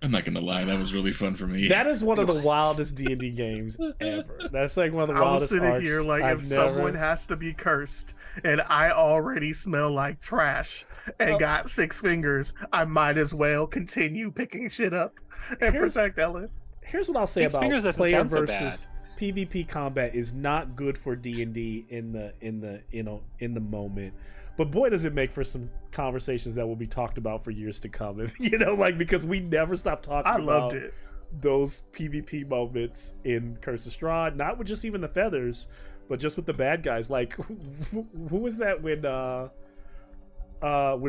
I'm not gonna lie, that was really fun for me. That is one of the wildest D&D games ever. That's like one of the I was wildest sitting arcs here like, I've if never... someone has to be cursed, and I already smell like trash and Oh. got 6 fingers, I might as well continue picking shit up and Here's- protect Ellen. Here's what I'll say 6 about fingers doesn't player sound so versus PvP combat is not good for D&D in the moment. But boy, does it make for some conversations that will be talked about for years to come. Because we never stop talking I about loved it. those PvP moments in Curse of Strahd, not with just even the feathers, but just with the bad guys. Like, who was that when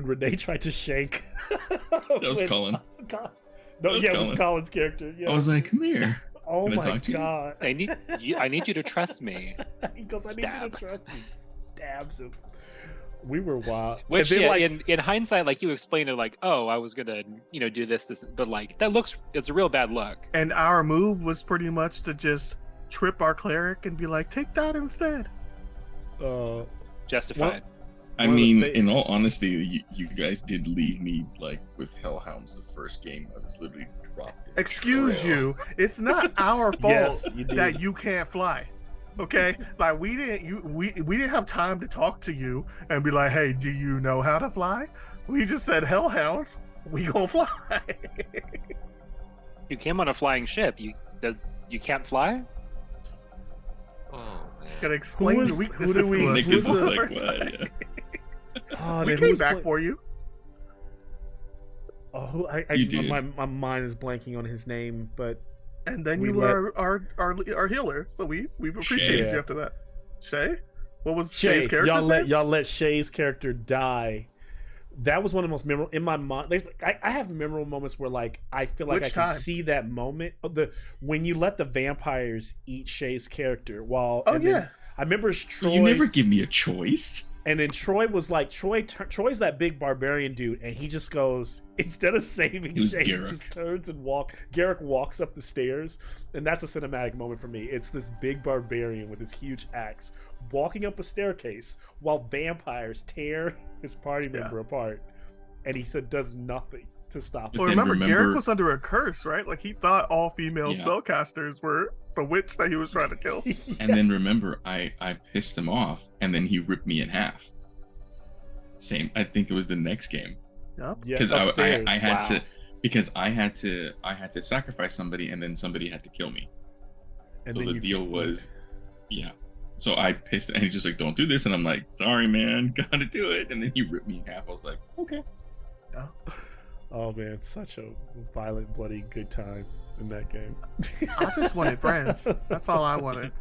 Renee tried to shank? That was Colin. It was Colin's character. Yeah. I was like, come here. Oh Can I my talk to you? god! I need you to trust me. He goes, I need you to Stab. trust me. Stabs him. We were wild. Which, And then, yeah, in hindsight, like you explained it, like, oh, I was gonna, do this, but like it's a real bad look. And our move was pretty much to just trip our cleric and be like, take that instead. Justified. I One of the mean, fa- in all honesty, you guys did leave me like with Hellhounds the first game. I was literally dropped. in Excuse trail. you, it's not our fault Yes, you did. that you can't fly. Okay, like we didn't have time to talk to you and be like, hey, do you know how to fly? We just said hellhounds, we gonna fly. You came on a flying ship. You can't fly. Oh man. Gotta explain Who your is- weaknesses who do we- to us. Nick who's is just the- like, what? Yeah. Oh, We then came who's back play- for you. Oh, who, You did. my mind is blanking on his name, but And then We you let- were our healer, so we've appreciated Shay. you after that. Shay, what was Shay, Shay's character's name? y'all let Shay's character die. That was one of the most memorable in my mind. I have memorable moments where like I feel like Which I can time? see that moment of when you let the vampires eat Shay's character. Oh and then yeah, I remember Troy. You never give me a choice. And then Troy was like, Troy's that big barbarian dude, and he just goes, instead of saving It was Shay, he Garrick. just turns and Garrick walks up the stairs, and that's a cinematic moment for me. It's this big barbarian with his huge axe walking up a staircase while vampires tear his party member apart, and he said does nothing to stop But well, it. then remember, remember- Garrick was under a curse, right? Like he thought all female Yeah. spellcasters were the witch that he was trying to kill. And then remember, I pissed him off, and then he ripped me in half. Same. I think it was the next game Yep. Yeah, because upstairs. I had Wow. to because I had to sacrifice somebody, and then somebody had to kill me. and So then the you deal can't- was, yeah. So I pissed, and he's just like, "Don't do this," and I'm like, "Sorry, man, gotta do it." And then he ripped me in half. I was like, "Okay." Oh man, such a violent, bloody good time in that game. I just wanted friends. That's all I wanted.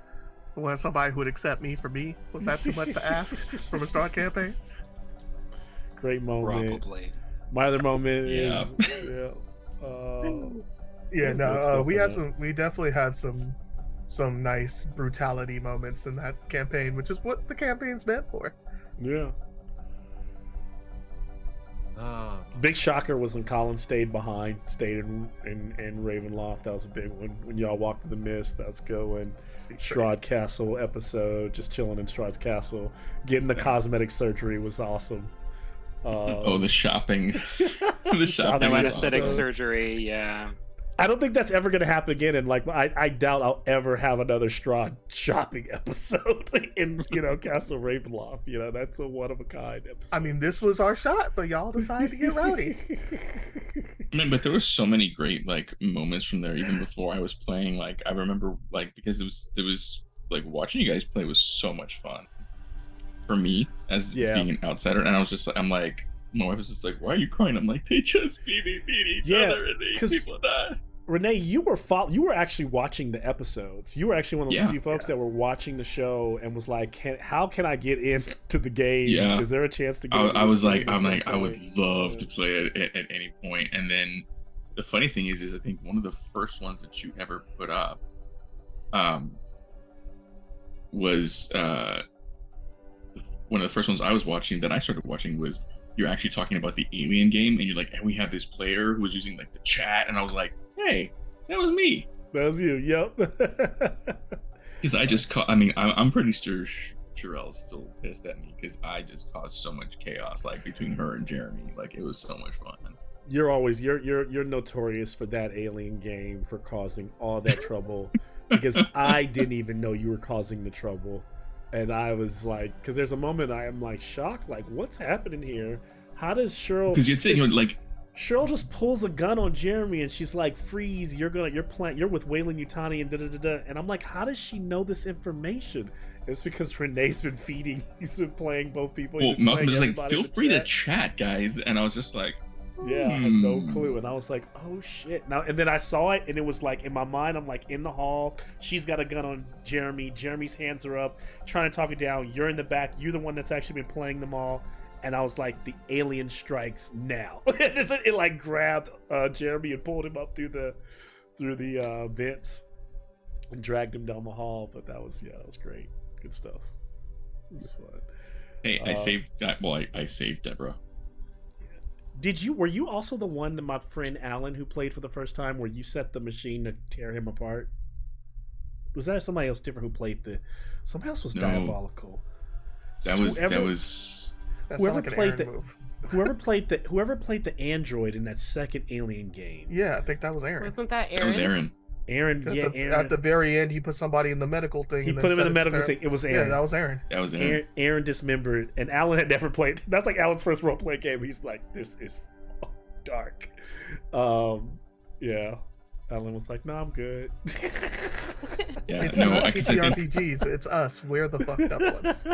I wanted somebody who would accept me for me. Was that too much to ask from a Star campaign? Great moment. Probably. My other moment Yeah. is Yeah, That's good stuff we in had that. we definitely had some nice brutality moments in that campaign, which is what the campaign's meant for. yeah. Oh, Big shocker was when Colin stayed in Ravenloft. That was a big one. When y'all walked to the mist, that's good one. Strahd Castle episode, just chilling in Strahd's Castle, getting the Yeah. cosmetic surgery was awesome. Oh, the shopping. The shopping. No was anesthetic awesome. surgery. Yeah. I don't think that's ever going to happen again, and like I doubt I'll ever have another Strahd shopping episode in Castle Ravenloft. That's a one of a kind episode. I mean, this was our shot, but y'all decided to get rowdy. I mean, but there were so many great like moments from there. Even before I was playing, like I remember, like because it was like watching you guys play was so much fun for me as Yeah. being an outsider. And I was just like, my wife was just like, "Why are you crying?" I'm like, "They just beat each Yeah, other, and these 'cause- people die." Renee, you were actually watching the episodes. You were actually one of those Yeah. few folks that were watching the show and was like, "How can I get into the game? Yeah. Is there a chance to get?" I into was this like, game at I'm some like, I would point?" love to play it at any point. And then the funny thing is I think one of the first ones that you ever put up, was one of the first ones I was watching that I started watching was you're actually talking about the Alien game, and you're like, and we have this player who was using like the chat, and I was like, hey, that was me. That was you. Yep. Because I just caught. I mean, I'm pretty sure Sherelle's still pissed at me because I just caused so much chaos, like between her and Jeremy. Like it was so much fun. You're notorious for that Alien game for causing all that trouble because I didn't even know you were causing the trouble, and I was like, because there's a moment I am like shocked, like what's happening here? How does Cheryl? Because you're saying like Cheryl just pulls a gun on Jeremy and she's like, "Freeze! You're with Wayland Yutani and da da da da." And I'm like, how does she know this information? It's because Renee's been feeding. He's been playing both people. Well, Malcolm was like, "Feel free to chat. chat, guys," and I was just like, Yeah, I had no clue. And I was like, oh shit. Now and then I saw it and it was like in my mind, I'm like in the hall. She's got a gun on Jeremy. Jeremy's hands are up, trying to talk it down. You're in the back. You're the one that's actually been playing them all. And I was like, the alien strikes now. It like grabbed Jeremy and pulled him up through the vents and dragged him down the hall. But that was great. Good stuff. It was fun. "Hey, I saved." Well, I saved Deborah. Were you also the one, my friend Alan, who played for the first time, where you set the machine to tear him apart? Was that somebody else different who played somebody else was No. diabolical. That was. That Whoever sounds like played an Aaron move. whoever played the android in that second Alien game. Yeah, I think that was Aaron. Wasn't that That Aaron? was Aaron. Aaron, At the very end, he put somebody in the medical thing. he and put then him in the said it to medical Sarah. thing. It was Aaron. Yeah, that was Aaron. That was Aaron. Aaron dismembered, and Alan had never played. That's like Alan's first role play game. He's like, this is dark. Yeah. Alan was like, "No, I'm good." Yeah, It's no, not I guess I think. TTRPGs. It's us. We're the fucked up ones.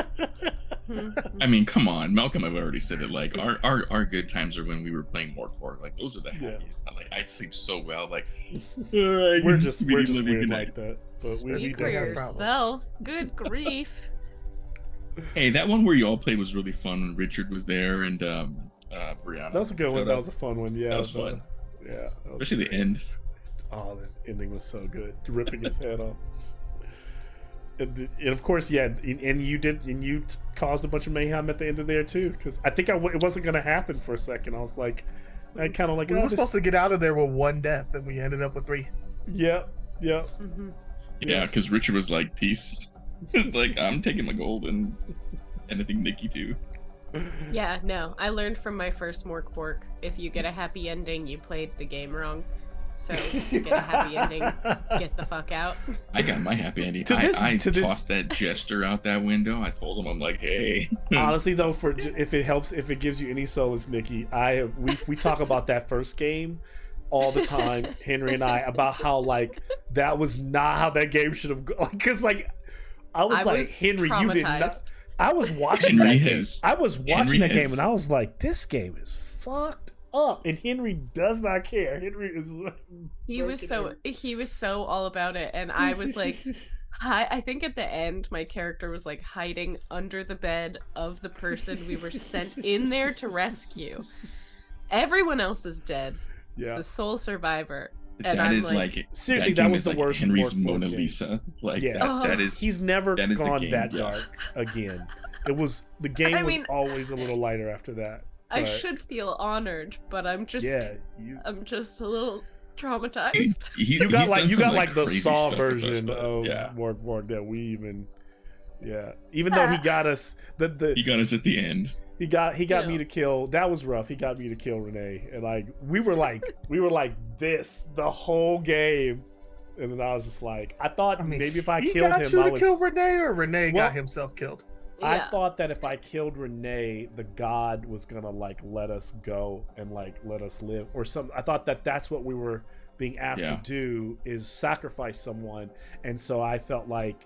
I mean, come on, Malcolm. I've already said it. Like our good times are when we were playing Morkborg. Like those are the Yeah. happiest. Like I'd sleep so well. Like we're just weird good like that. But we Speak for definitely have problems. yourself. Good grief. Hey, that one where you all played was really fun when Richard was there and Brianna. That was a good one. showed That up. was a fun one. Yeah, That was fun. Yeah, that was Especially the great. end. Oh, the ending was so good, ripping his head off. And of course, yeah, and you caused a bunch of mayhem at the end of there too, because I think it wasn't going to happen for a second. I was like, I kind of like, We were supposed to get out of there with one death, and we ended up with 3. Yep. Mhm. Yeah, because Richard was like, "Peace." Like, I'm taking my gold, and I think Nikki too. Yeah, no. I learned from my first Mork Bork. If you get a happy ending, you played the game wrong. So if you get a happy ending, get the fuck out. I got my happy ending. I tossed that jester out that window. I told him, I'm like, "Hey." Honestly, though, if it helps, if it gives you any solace, Nikki, we talk about that first game all the time, Henry and I, about how like that was not how that game should have gone. Because like I was like, Henry, you did not. traumatized. I was watching Henry that game. has- I was watching Henry that game, has- and I was like, this game is fucked up, and Henry does not care. Henry is. He was so all about it, and I was like, I think at the end my character was like hiding under the bed of the person we were sent in there to rescue. Everyone else is dead. Yeah. The sole survivor. And That I'm is like- like Seriously, that that game was is the like worst Henry's Mork Mona game. Lisa. Like Yeah. that is. He's never that is the gone game, that yeah. dark again. The game I was mean, always a little lighter after that. I but should feel honored, but I'm just I'm just a little traumatized. You got like the crazy Saw stuff with us, version but, of yeah. Mork that we even though he got us He got us at the end. he got Yeah. me to kill. That was rough. He got me to kill Renee, and like we were like this the whole game, and then I was just like, I thought maybe if I he killed got him, you I to was. kill Renee, or Renee Well, got himself killed. I Yeah. thought that if I killed Renee, the god was gonna like let us go and like let us live or something. I thought that that's what we were being asked Yeah. to do, is sacrifice someone, and so I felt like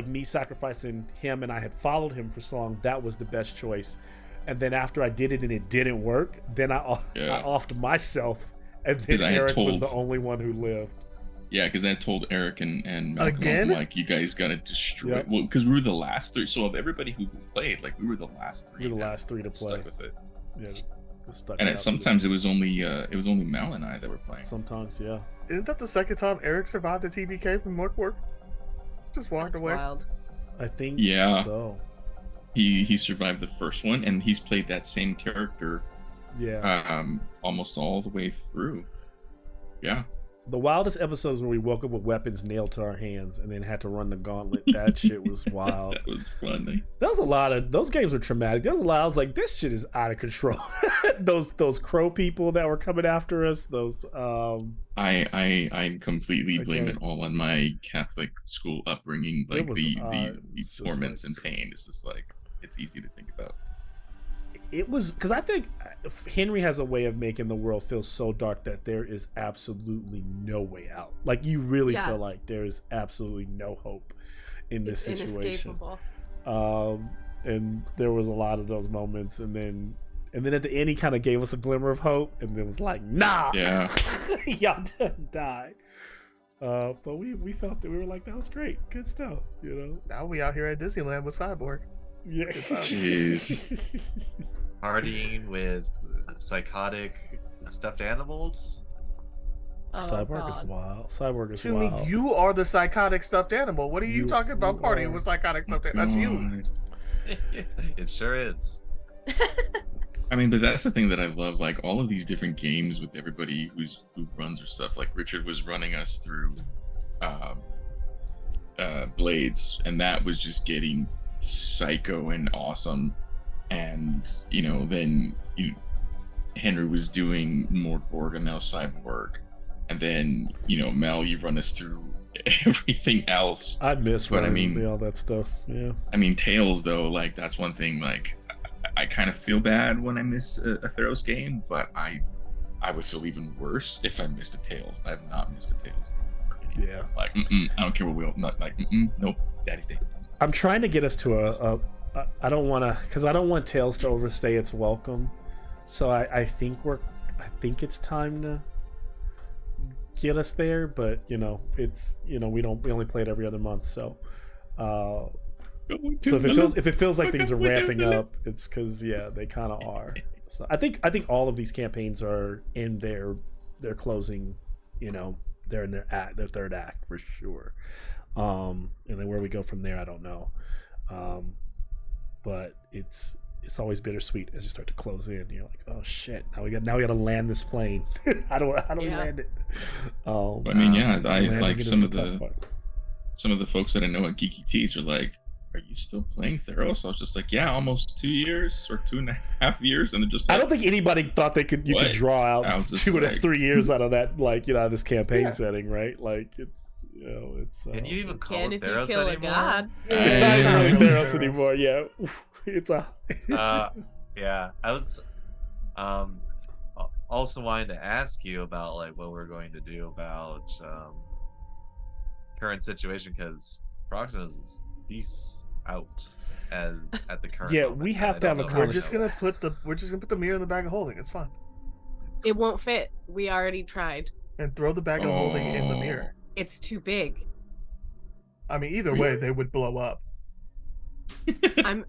me sacrificing him, and I had followed him for so long, that was the best choice. And then after I did it and it didn't work, then I offed myself, and 'Cause then I had Eric was told- the only one who lived. Yeah, because I told Eric and Malcolm, Again? like, you guys got to destroy. Yep. Well, because we were the last 3. So of everybody who played, like, we were the last 3. We were the that last 3 to play. Stuck with it. Yeah, just stuck And it out. sometimes it was only Mal and I that were playing. Sometimes, yeah. Isn't that the second time Eric survived a TBK from Mork? Just walked That's away. wild. I think Yeah. so. He survived the first one, and he's played that same character Yeah. almost all the way through. Yeah. The wildest episodes where we woke up with weapons nailed to our hands and then had to run the gauntlet. That shit was wild. That was funny. There was a lot of those games were traumatic. There was a lot. I was like, this shit is out of control. those crow people that were coming after us. Those I completely blame Again. it all on my Catholic school upbringing. Like was, the it's just torments like- and pain. It's just like it's easy to think about. it was because I think Henry has a way of making the world feel so dark that there is absolutely no way out. Like you really Yeah. feel like there is absolutely no hope in this It's situation. inescapable. And there was a lot of those moments, and then at the end he kind of gave us a glimmer of hope, and then was like, "Nah, Yeah. y'all done died." But we felt that we were like, that was great, good stuff, you know. Now we out here at Disneyland with Cyborg. Yeah. Jeez. Partying with psychotic stuffed animals. Oh, Cyborg is God. wild. Cyborg is To me, wild. you are the psychotic stuffed animal. What are you talking about? you Partying are. with psychotic stuffed animal? That's you. God. It sure is. I mean, but that's the thing that I love. Like all of these different games with everybody who runs or stuff. Like Richard was running us through Blades, and that was just getting psycho and awesome. And then Henry was doing Mordborg and now Cyborg, and then Mel, you run us through everything else. I miss But I running mean- all that stuff. Yeah. I mean, Tails though, like that's one thing. Like I kind of feel bad when I miss a Theros game, but I would feel even worse if I missed a Tails. I have not missed a Tails. Yeah. Like, I don't care what we'll not like. Nope, Daddy's Day. I'm trying to get us to a I don't want to, because I don't want Tails to overstay its welcome. So I think it's time to get us there, but it's we only play it every other month, so so if it feels like things are ramping up, it's because they kind of are. So I think all of these campaigns are in their closing, they're in their third act for sure. And then where we go from there, I don't know. But it's always bittersweet as you start to close in. You're like, oh shit, now we got to land this plane. how do we land it? I mean, yeah, I landing like it is some the of tough part. some of the folks that I know at Geeky Tees are like, are you still playing Theros? I was just like, yeah, almost 2 years or 2.5 years, and they're just like, I don't think anybody thought you could What? draw I out was just 2 to like- 3 years out of that, this campaign Yeah. setting, right? Like it's it's. Can you even call Can it if you Theros kill a anymore? god. It's Yeah. not really Yeah. Theros anymore. Yeah, it's a. Yeah, I was also wanting to ask you about like what we're going to do about current situation, because Proximus is out at the current Yeah, moment. we have I to don't have a know We're how just to- gonna put the mirror in the bag of holding. It's fine. It won't fit. We already tried. And throw the bag of holding in the mirror. It's too big. I mean, either way, they would blow up. I'm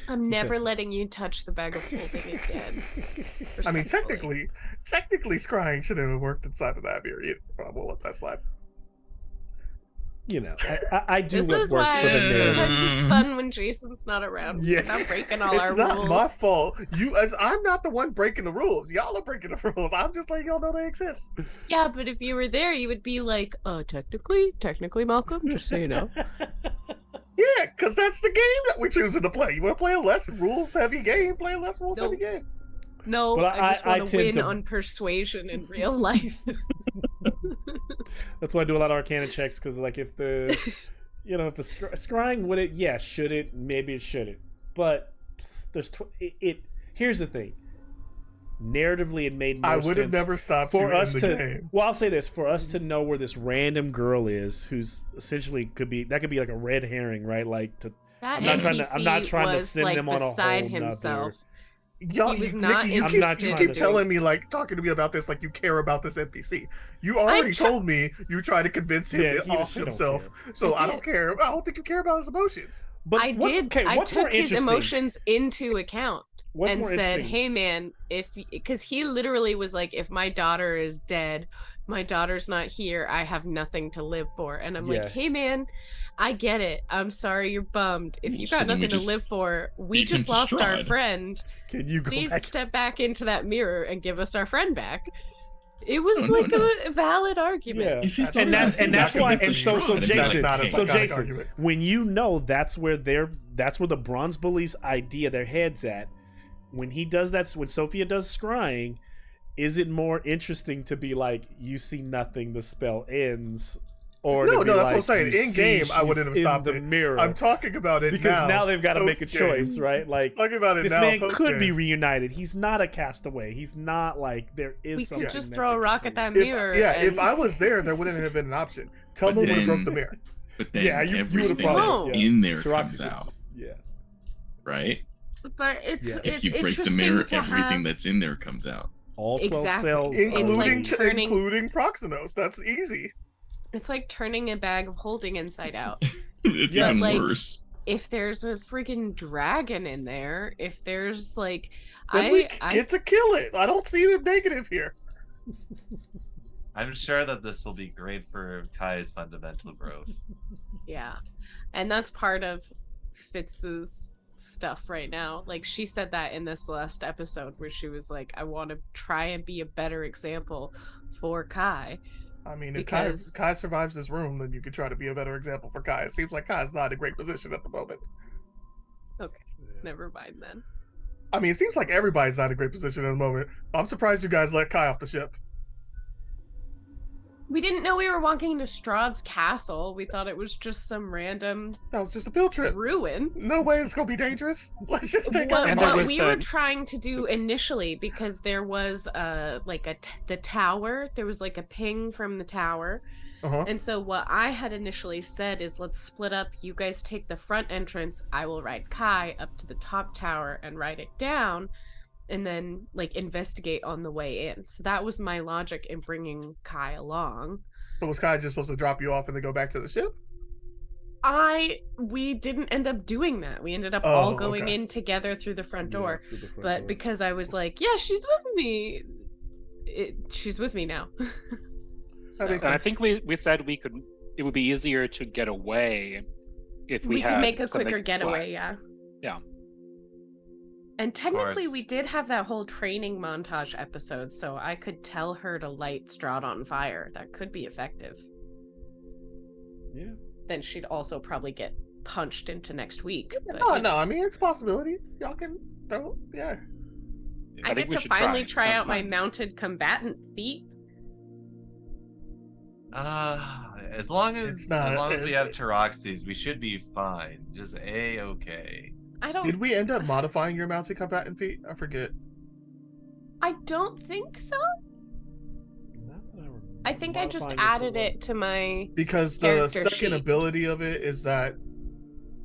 said never to- letting you touch the bag of holding again. I mean, Respectfully. technically, scrying should have worked inside of that mirror. But I won't let that slide. I do This what is works why for the narrative. sometimes it's fun when Jason's not around. Yeah. We're not breaking all It's our not rules. my fault. I'm not the one breaking the rules. Y'all are breaking the rules. I'm just letting y'all know they exist. Yeah, but if you were there, you would be like, technically, Malcolm, just so you know. Yeah, because that's the game that we're choosing to play. You want to play a less rules heavy game? Play a less rules heavy Nope. game. No, But I just I want to tend win to- on persuasion in real life. That's why I do a lot of Arcana checks, because like if the if the scrying would it, yeah, should it, maybe it shouldn't, but there's here's the thing, narratively it made more I would have sense never stopped for you us in the to game. well, I'll say this, for us to know where this random girl is, who's essentially could be like a red herring, right? Like That I'm not trying to- NPC I'm not trying to was, send like, them on a beside whole nother- himself. Y'all, He was you, not Nikki, you interested keep, you in keep this. telling me, like, talking to me about this, like you care about this NPC. You already try- told me you tried to convince him Yeah, off he don't himself. care. So I I don't care. I don't think you care about his emotions. but I what's, did. okay, I what's more took his interesting? emotions into account What's and more said, interesting? "Hey, man, because he literally was like, if my daughter is dead, my daughter's not here. I have nothing to live for." And I'm Yeah. like, "Hey, man, I get it. I'm sorry you're bummed. If you So got then we nothing to just live for, we beat him just to lost our Strahd. friend. Can you go Please back? step back into that mirror and give us our friend back." It was No, no, like no. a valid argument. Yeah. If his And daughter that's- was and that's back why- against and so- Strahd, so then Jason- that's not a okay. So psychotic Jason, argument. when that's where the Bronze Bullies idea, their heads at. When he does that, when Sophia does scrying, is it more interesting to be like, you see nothing, the spell ends, or No, to be no, that's like, what I'm saying. you In see game, I she's wouldn't have in stopped the it. mirror. I'm talking about it because now they've got to make a post-game. choice, right? Like, Talking about it this now, man post could be game. reunited. He's not a castaway. He's not like there is We something could just that throw they a could rock at do. that mirror. If and- I was there wouldn't have been an option. But Tubman would have broke then- the mirror. But then Yeah, you would've everything probably- that's yeah. in there Taroxy comes could out, just- yeah. right? But it's Yeah. it's If you break the interesting mirror, to everything have, that's in there comes out. All 12 Exactly. cells, It's Including like turning- including Proxenos. That's easy. It's like turning a bag of holding inside out. It's Yeah, even like, worse. If there's a freaking dragon in there, if there's like, Then we get to kill it. I don't see the negative here. I'm sure that this will be great for Kai's fundamental growth. yeah, and that's part of Fitz's stuff right now. Like she said that in this last episode where she was like, I want to try and be a better example for Kai. I mean, Because- if Kai survives this room, then you could try to be a better example for Kai. It seems like Kai's not in a great position at the moment. Never mind then. I mean, it seems like everybody's not in a great position at the moment. I'm surprised you guys let Kai off the ship. We didn't know we were walking into Strahd's castle. We thought it was just some random That was just a field trip. ruin. No way it's gonna be dangerous. Let's just take What, our And there what was we the- were trying to do initially, because there was the tower, there was like a ping from the tower, Uh-huh. and so what I had initially said is, let's split up. You guys take the front entrance. I will ride Kai up to the top tower and ride it down, and then like investigate on the way in. So that was my logic in bringing Kai along. So was Kai just supposed to drop you off and then go back to the ship? We didn't end up doing that. We ended up Oh, all going okay. in together through the front door. Yeah, through the front But door. because I was like, yeah, she's with me. She's with me now. So, makes And I think we said it would be easier to get away if we we had could make a something quicker to getaway, fly. yeah. Yeah. And technically, course. we did have that whole training montage episode, so I could tell her to light Strahd on fire. That could be effective. Yeah. Then she'd also probably get punched into next week. But, Oh you know, no, I mean it's a possibility. Y'all can throw, yeah. I I get think we to should finally try. try Sounds out my fun. mounted combatant feat. As long as It's not- we have Taroxys, we should be fine. Just A-okay. I don't. Did we end up modifying your mounted combatant feat? I forget. I don't think so. I think I just Modifying added to it to my. Because the Character second sheet. ability of it is that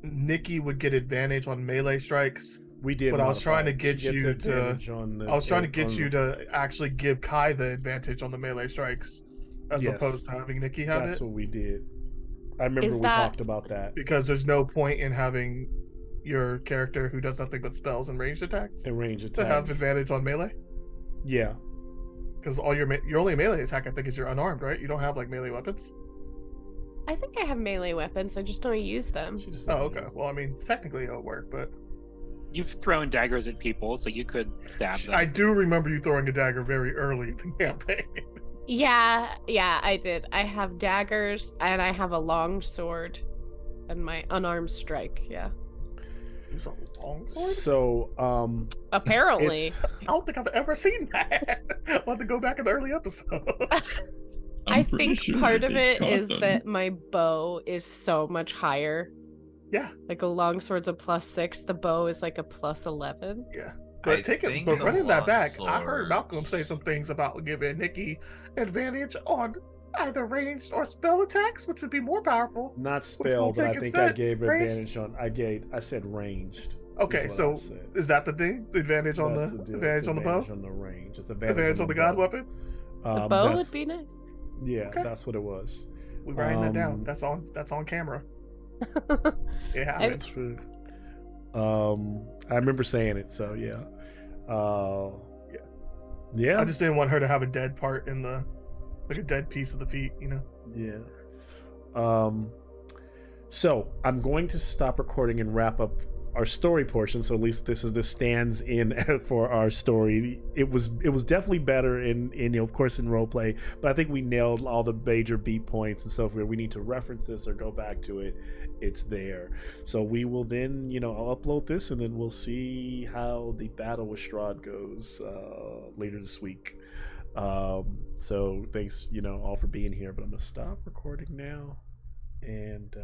Nikki would get advantage on melee strikes. We did. But I was modify trying to it. get She gets you to- advantage on the- I was trying to get on you the- to actually give Kai the advantage on the melee strikes, as Yes. opposed to having Nikki have That's it. what we did. I remember Is we that- talked about that. Because there's no point in having your character who does nothing but spells and ranged attacks In range to have attacks. advantage on melee. Yeah. Because all your only melee attack, I think, is your unarmed, right? You don't have like melee weapons. I think I have melee weapons. I just don't use them. She just Oh, doesn't okay. use it. Well, I mean, technically it'll work, but You've thrown daggers at people, so you could stab them. I do remember you throwing a dagger very early in the campaign. Yeah, I did. I have daggers and I have a long sword and my unarmed strike. Yeah. Use a long sword? So, Apparently. it's I don't think I've ever seen that. I'll have to go back in the early episodes. I I'm pretty think sure part of they it caught is them. that my bow is so much higher. Yeah. Like a longsword's a +6, the bow is like a +11. But I think but the running that back, I heard longsword- Malcolm say some things about giving Nikki advantage on either ranged or spell attacks, which would be more powerful. not will spell, but I take think I instead gave ranged? advantage on. I said ranged. Okay, is what so I said. is that the thing? The advantage on That's the deal. advantage It's on the bow? advantage on the range. It's advantage, Advantage on the god bow. weapon? The bow that's- would be nice. Yeah, Okay. that's what it was. We're writing that down. Um, That's on camera. It I've- happens. That's true. I remember saying it, so yeah. Yeah. Yeah. I just didn't want her to have a dead part in the like a dead piece of the feet, you know. Yeah. So I'm going to stop recording and wrap up our story portion. So at least this stands in for our story. It was definitely better in of course in roleplay, but I think we nailed all the major beat points and so forth. We need to reference this or go back to it. It's there. So we will then, I'll upload this and then we'll see how the battle with Strahd goes later this week. So thanks, all for being here. But I'm gonna stop recording now, and